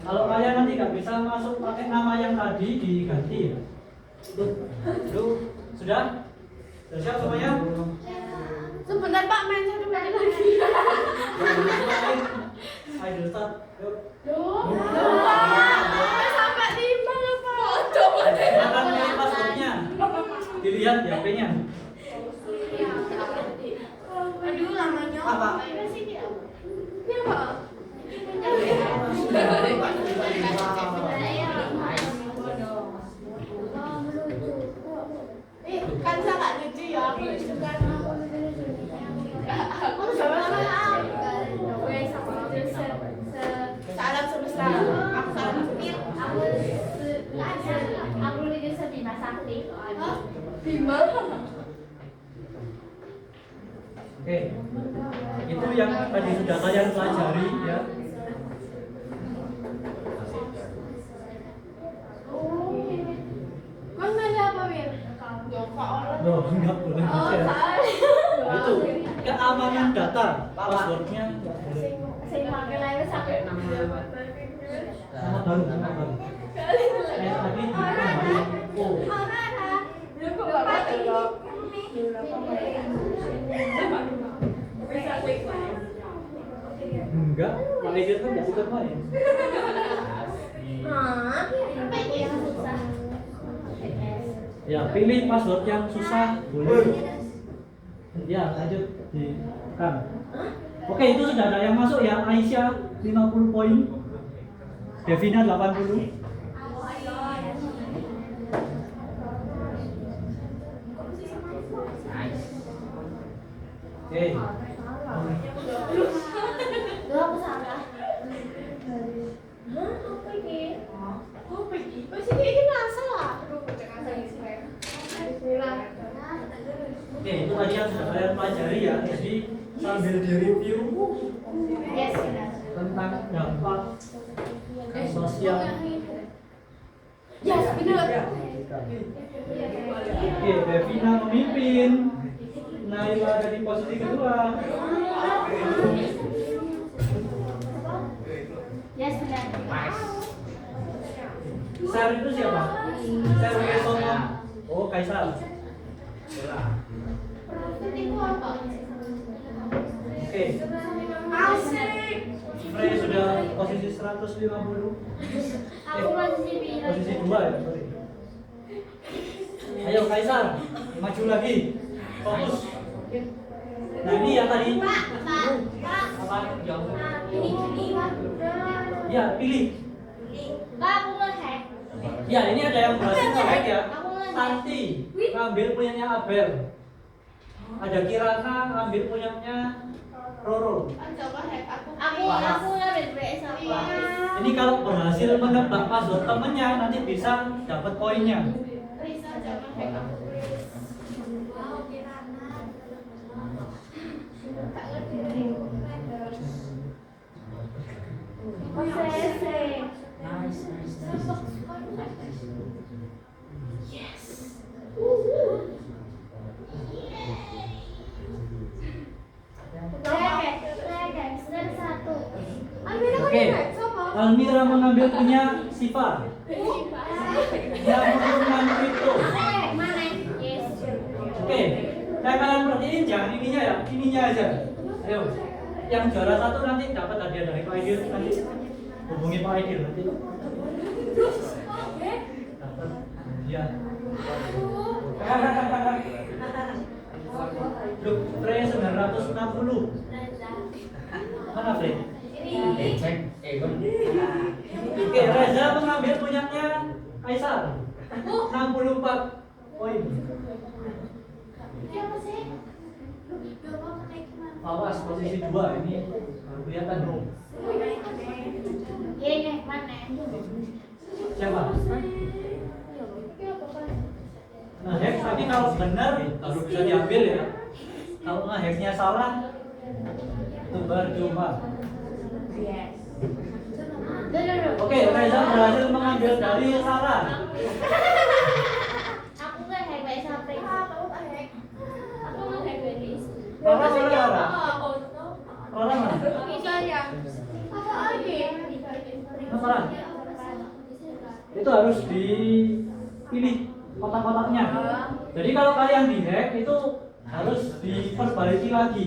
Speaker 1: Kalau kalian nanti nggak bisa masuk pakai nama yang tadi, diganti ya. Sudah? Sudah siap semuanya?
Speaker 5: Sebentar Pak, main satu kali lagi.
Speaker 1: Ayo start. Yuk.
Speaker 5: Pak, sampai 5 loh Pak.
Speaker 1: Silakan pilih passwordnya. Dilihat ya HP-nya.
Speaker 5: Aduh, lamanya.
Speaker 4: Apa?
Speaker 5: Ini apa? Kan sangat lucu ya, aku lucu kan. Aku sama-sama. Salam semesta. Aku salam semesta.
Speaker 3: Aku lucu Bima Sakti.
Speaker 5: Bima.
Speaker 1: Oke. Itu yang tadi sudah kalian pelajari ya.
Speaker 5: Wir?
Speaker 1: Loh, enggak boleh
Speaker 5: Oh,
Speaker 1: share.
Speaker 5: salah.
Speaker 1: Itu keamanan data, passwordnya enggak boleh.
Speaker 3: Saya makan air sampai
Speaker 1: Nama baru. Kayak tadi oh,
Speaker 5: Lu kok bapak telok?
Speaker 1: enggak, manajer kan enggak ikut main.
Speaker 3: apa itu yang susah?
Speaker 1: Ya, pilih password yang susah boleh. Ya, lanjut di kan. Oke, itu sudah ada yang masuk ya. Aisyah 50 poin. Devina 80. Oke.
Speaker 3: Dua aku salah. Hah? Apa ini?
Speaker 5: Oh, pergi. Masih kayak gini asal lah. Aduh, jangan sayang saya. Bismillah.
Speaker 1: Oke, itu tadi yang sudah kalian pelajari ya. Jadi sambil di-review
Speaker 3: Yes, benar.
Speaker 1: tentang dampak sosial.
Speaker 5: Yes, benar.
Speaker 1: Oke, Devina memimpin. Naila ada di posisi kedua.
Speaker 3: Yes, benar.
Speaker 1: Share itu siapa? Share Wisono. Oh, Kaisar.
Speaker 5: Itu apa?
Speaker 1: Oke.
Speaker 5: Asik.
Speaker 1: Frey sudah posisi 150.
Speaker 3: Aku masih bilang.
Speaker 1: Posisi 2 ya, sorry. Ayo Kaisar, maju lagi. Fokus. Nah, ini yang tadi. Apa? Jauh.
Speaker 3: Ini, Pak.
Speaker 1: Ya, pilih.
Speaker 3: Pak, aku nge-hack.
Speaker 1: Ya, ini ada yang berhasil nge-hack ya.
Speaker 3: Aku nge-hack.
Speaker 1: Santi ngambil punyanya Abel. Ada Kirana ngambil punyanya Roro.
Speaker 5: Coba hack aku.
Speaker 3: Aku ngambil PS aku.
Speaker 1: Ini kalau berhasil menebak password temennya nanti bisa dapat poinnya.
Speaker 5: Risa coba hack aku.
Speaker 1: Oke, Almira mengambil punya Siva. Yang menurunkan kripto. Oke, saya kalian perhatiin jangan ininya ya, ininya aja. Ayo, yang juara satu nanti dapat hadiah dari Pak Aidil nanti hubungi Pak Aidil nanti. Dapat hadiah. Loh, Frey 960. Mana Frey? Oke, Reza mengambil punyanya Kaisar 64 poin. Awas posisi 2 ini baru kelihatan dong.
Speaker 3: Ini mana?
Speaker 1: Siapa? Nah, hack tapi kalau benar baru bisa diambil ya. Kalau nge-hacknya salah itu percuma. Oke, Reza berhasil mengambil dari Sarah.
Speaker 3: Aku nggak hack by sampai. Aku nggak hack by.
Speaker 1: Rara mana Rara?
Speaker 5: Oh,
Speaker 1: Rara mana?
Speaker 5: ini saya. Apa lagi?
Speaker 1: Mana Rara? Itu harus dipilih kotak-kotaknya. Jadi kalau kalian di-hack itu harus diperbaiki lagi.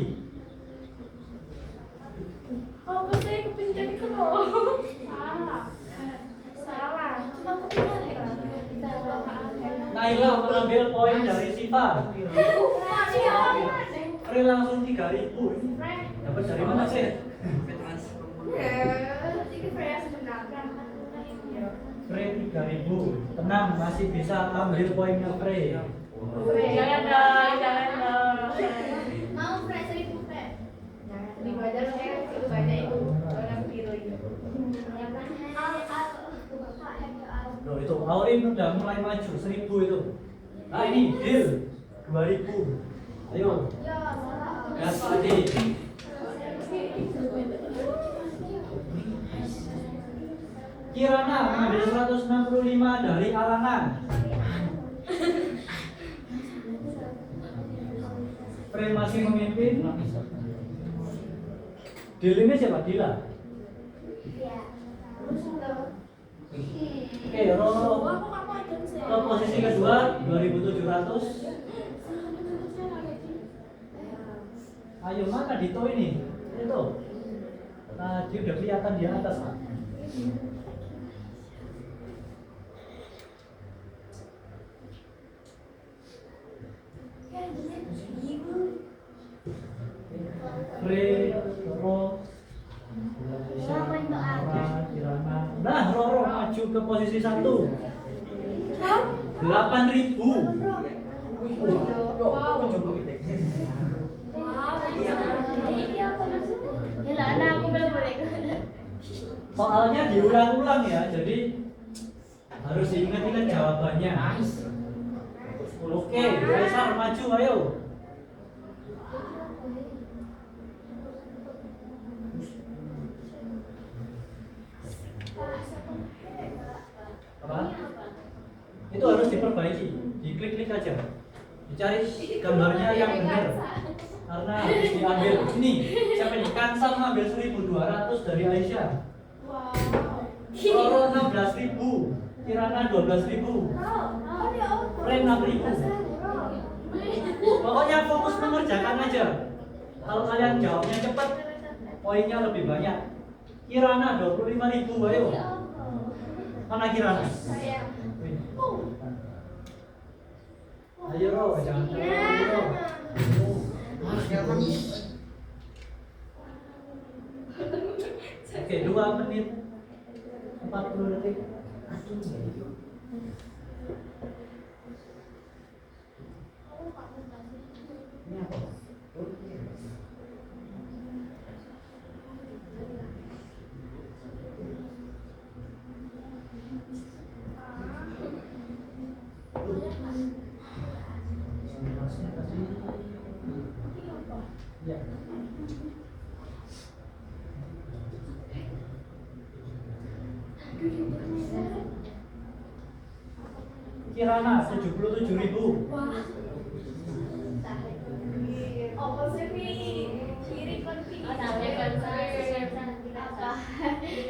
Speaker 5: Apa saya kepencet kalau? Salah. Cuma kepencet.
Speaker 1: Naila mengambil poin dari Siva. Frey langsung 3.000. Dapat dari mana sih? Frey 3.000. Tenang, masih bisa ambil poinnya Frey.
Speaker 5: Jangan dong, jangan dong.
Speaker 3: Mau fresh 1000 fresh.
Speaker 5: Di badan saya itu banyak itu warna biru itu.
Speaker 1: Loh, itu Aurin udah mulai maju 1.000 itu. Nah ini deal 2.000. Ayo. Gas lagi. Kirana mengambil 165 dari Alana. Frame masih memimpin. Deal ini siapa? Dila. Oke, Roro ke posisi kedua 2700. Ayo mana Dito ini? Itu. Tadi udah kelihatan di atas. Pak. Roro, Kirana. Nah, Roro maju ke posisi 1. 8.000. Soalnya diulang-ulang ya, jadi harus diingat-ingat jawabannya. Oke, Kaisar maju, ayo. Apa? Itu harus diperbaiki, diklik-klik aja, dicari gambarnya yang benar. Karena harus diambil ini, siapa ini? Kansal ngambil 1.200 dari Aisyah. Roro 16.000, Kirana 12.000, Ren 6.000. Pokoknya fokus mengerjakan aja. Kalau kalian jawabnya cepat, poinnya lebih banyak. Kirana 25.000, ayo. Mana Kirana? Ayo Ro, jangan terlalu Ro. Oke, 2 menit 40 detik. Ini apa? Ya. Kirana 77.000.
Speaker 5: Apa sih, Pi? Ciri konflik.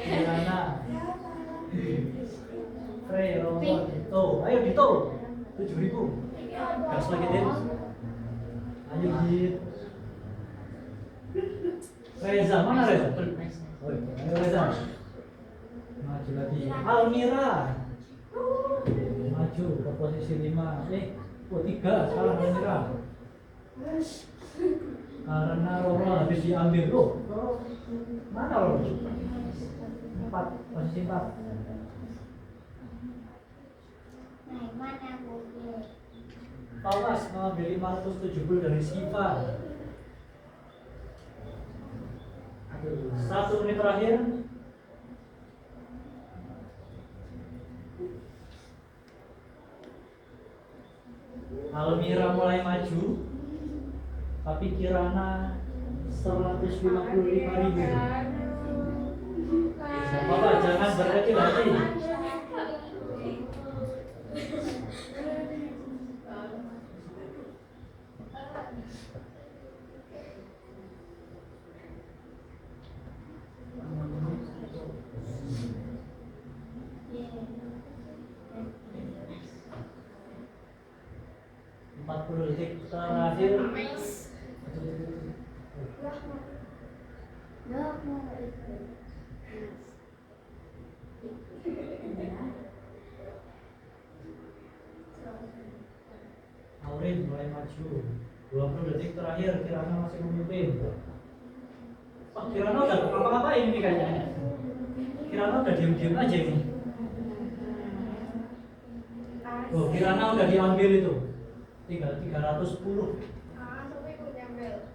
Speaker 1: Kirana. Frey, Roro, Dito. Ayo Dito. 7.000. Gas lagi Din. Ayo Dit. Reza, mana Reza? Oh, ayo Reza. Maju lagi. Almira. Maju ke posisi 5. 3 sekarang Almira. Karena Roro habis diambil. Loh, Roro. Mana Roro? 4, posisi 4. Awas mengambil 570 dari Siva. 1 menit terakhir. Almira mulai maju, tapi Kirana 155.000. Bapak jangan berkecil hati. Detik terakhir. Aurin mulai maju. 20 detik terakhir, Kirana masih memimpin. Oh, Kirana udah ngapa-ngapain ini kayaknya. Kirana udah diam-diam aja ini. Oh, Kirana udah diambil itu. Tinggal 310.
Speaker 5: Sampai ikut nyambil.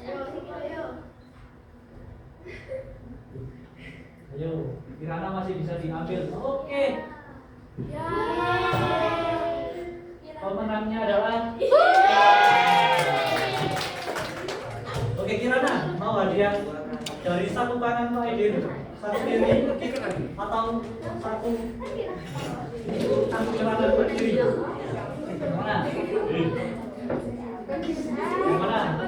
Speaker 5: Ayo.
Speaker 1: Ayo, Kirana masih bisa diambil. Oke. Pemenangnya adalah Oke, Kirana, mau hadiah dari satu tangan Pak Edin, satu kiri atau satu celana Pak kiri? Mana? Mana?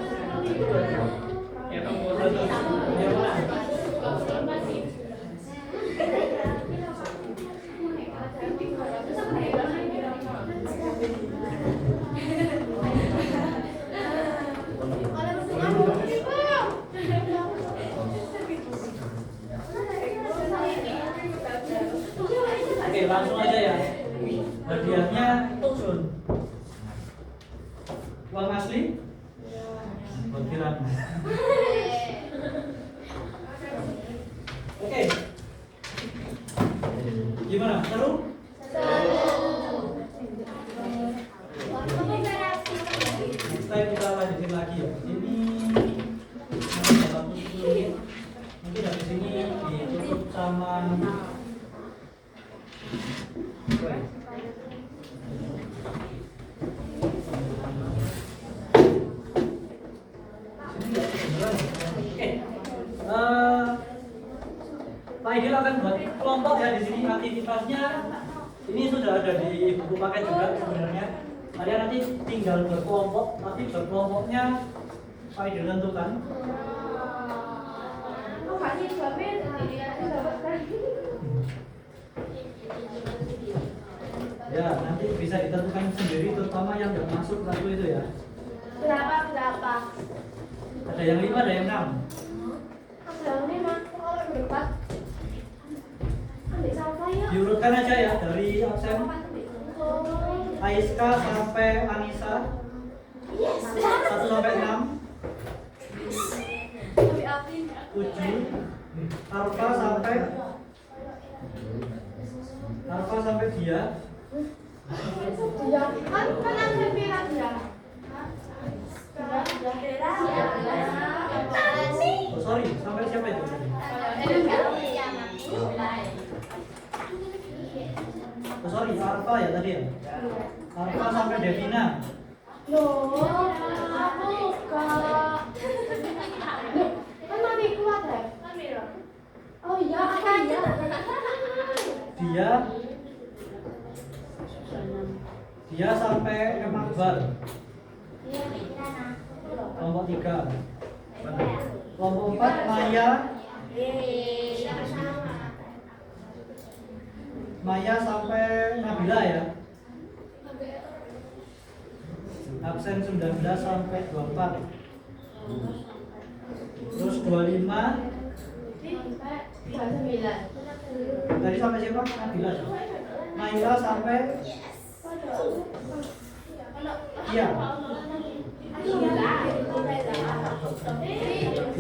Speaker 1: asli? Butiran. Oke. Gimana? Seru? Next time kita lanjutin lagi ya. Ini mungkin dari sini ditutup sama Pak Idil akan buat kelompok ya di sini aktivitasnya. Ini sudah ada di buku paket juga sebenarnya. Kalian nanti tinggal berkelompok, nanti berkelompoknya Pak Idil tentukan.
Speaker 5: Oh, Pak Idil dapat kan?
Speaker 1: Ya, nanti bisa ditentukan sendiri, terutama yang nggak masuk satu itu ya.
Speaker 5: Berapa?
Speaker 1: Ada yang 5, ada yang 6.
Speaker 5: Ada yang 5, kalau berempat. Ambil sama ya.
Speaker 1: Diurutkan aja ya dari absen
Speaker 5: Oh.
Speaker 1: Aiska sampai Anissa.
Speaker 5: Yes.
Speaker 1: 1 sampai 6,
Speaker 5: Ambil Alvin.
Speaker 1: 7, Arfa sampai dia.
Speaker 5: Ya, kan ada bilang ya.
Speaker 1: Oh, sorry, sampai siapa itu? Oh, sorry, Arfa ya tadi ya. Arfa sampai Devina.
Speaker 5: Loh, aku Kak. Kan mami kuat ya? Oh iya, apa ya?
Speaker 1: Dia sampai Akbar. Kelompok 3. Kelompok 4 Maya sampai Nabila ya. Absen 19 sampai 24. Terus 25 tadi sampai siapa? Nabila. Naila sampai Iya.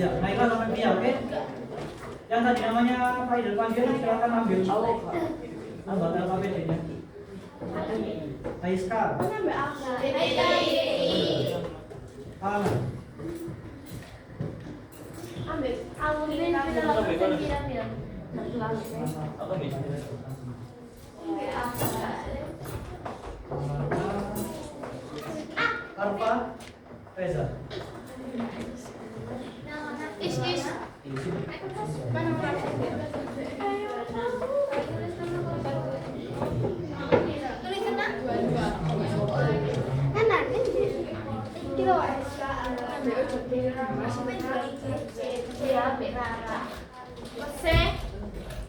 Speaker 1: Ya, Naila sampai Pia, oke? Yang tadi namanya Pak Idil panggil silakan ambil anggota alfabetnya. Aiska. Ana.
Speaker 2: Apa nih?
Speaker 1: Arfa, Reza.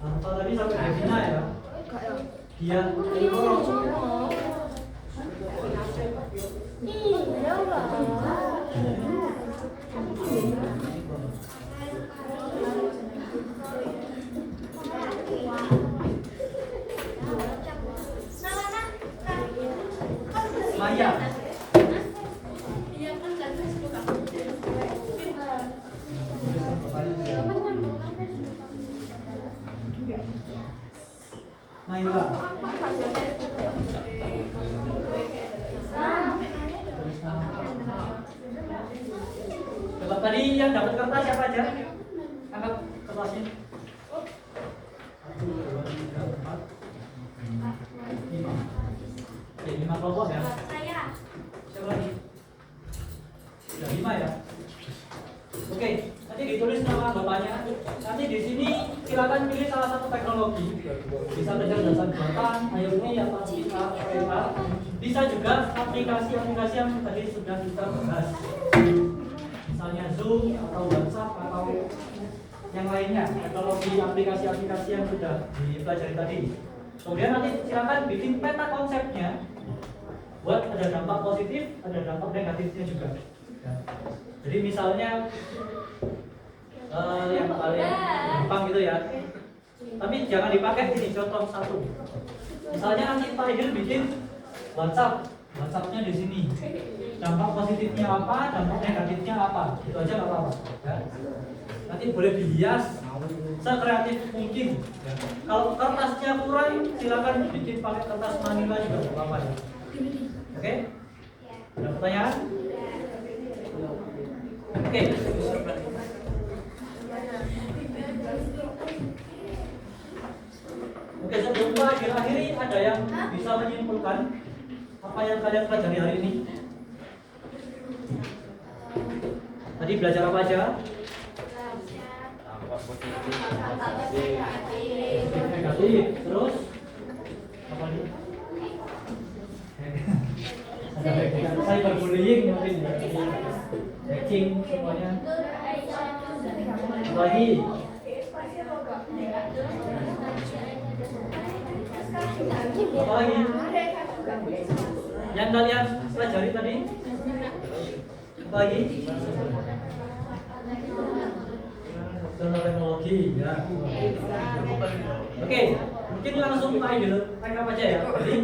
Speaker 1: Arfa tadi sampai Devina ya. Dia Maya. Naila. Coba tadi yang dapat kertas siapa aja? Angkat kertasnya. 1, 2, 3, 4, 5. Oke, 5 kelompok ya. Siapa lagi? Sudah 5 ya. Oke, nanti ditulis nama bapaknya. Nanti di sini silakan pilih salah satu teknologi. Bisa kecerdasan buatan, IoT atau PA. Bisa juga aplikasi-aplikasi yang tadi sudah kita bahas. Misalnya Zoom atau WhatsApp atau yang lainnya, teknologi aplikasi-aplikasi yang sudah dipelajari tadi. Kemudian nanti silakan bikin peta konsepnya. Buat ada dampak positif, ada dampak negatifnya juga. Ya. Jadi misalnya yang paling gampang gitu ya. Tapi jangan dipakai ini contoh satu. Misalnya nanti Pak Idil bikin WhatsApp WhatsApp-nya di sini. Dampak positifnya apa, dampak negatifnya apa, itu aja nggak apa-apa. Ya. Nanti boleh dihias sekreatif mungkin. Ya. Kalau kertasnya kurang, silakan bikin pakai kertas manila juga nggak apa-apa ya. Oke? Ada pertanyaan? Oke. Oke, sebelum kita akhiri, ada yang bisa menyimpulkan apa yang kalian pelajari hari ini? Tadi belajar apa aja? Negatif. Terus apa lagi? Ada cyberbullying mungkin ya. Hacking semuanya. Apa lagi? Apa lagi? Yang kalian pelajari tadi? Apa lagi? Teknologi ya. Oke, mungkin langsung mulai dulu. Rekap aja ya. Jadi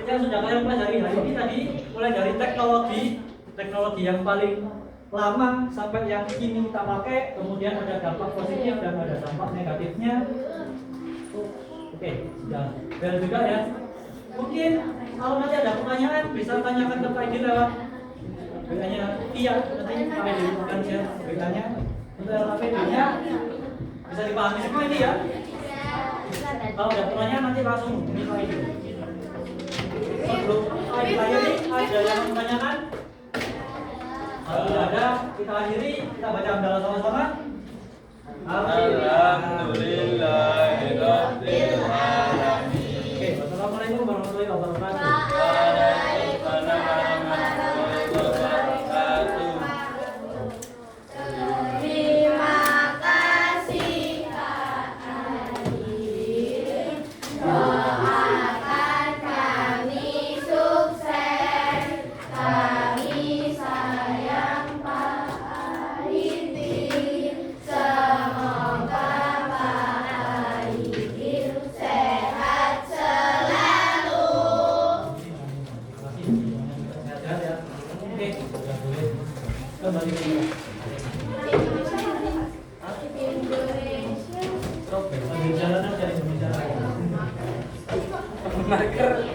Speaker 1: yang sudah kalian pelajari hari ini tadi mulai dari teknologi yang paling lama sampai yang kini kita pakai, kemudian ada dampak positif dan ada dampak negatifnya. Oke, sudah. Dan juga ya, mungkin kalau nanti ada pertanyaan bisa tanyakan ke Pak Edi lewat WA-nya Iya, nanti Pak Edi akan share WA-nya. Untuk LKPD-nya bisa dipahami semua ini ya. Kalau ada pertanyaan nanti langsung hubungi Pak Edi. Sebelum Pak Edi tanya nih, ada yang menanyakan? Kalau tidak ada, kita akhiri, kita baca hamdalah sama-sama.
Speaker 2: Alhamdulillahirabbil alamin.
Speaker 1: Oke, wassalamualaikum warahmatullahi wabarakatuh.
Speaker 2: Waalaikumsalam warahmatullahi wabarakatuh.
Speaker 5: Terima kasih Kak Adil. Doakan kami sukses. Kami sayang Pak Adil. Semoga Pak Adil sehat selalu.
Speaker 1: Sehat-sehat ya. Oke, sudah boleh kembali ke
Speaker 5: Indonesia.
Speaker 1: Stop, sambil jalan aja, sambil jalan.
Speaker 4: Marker.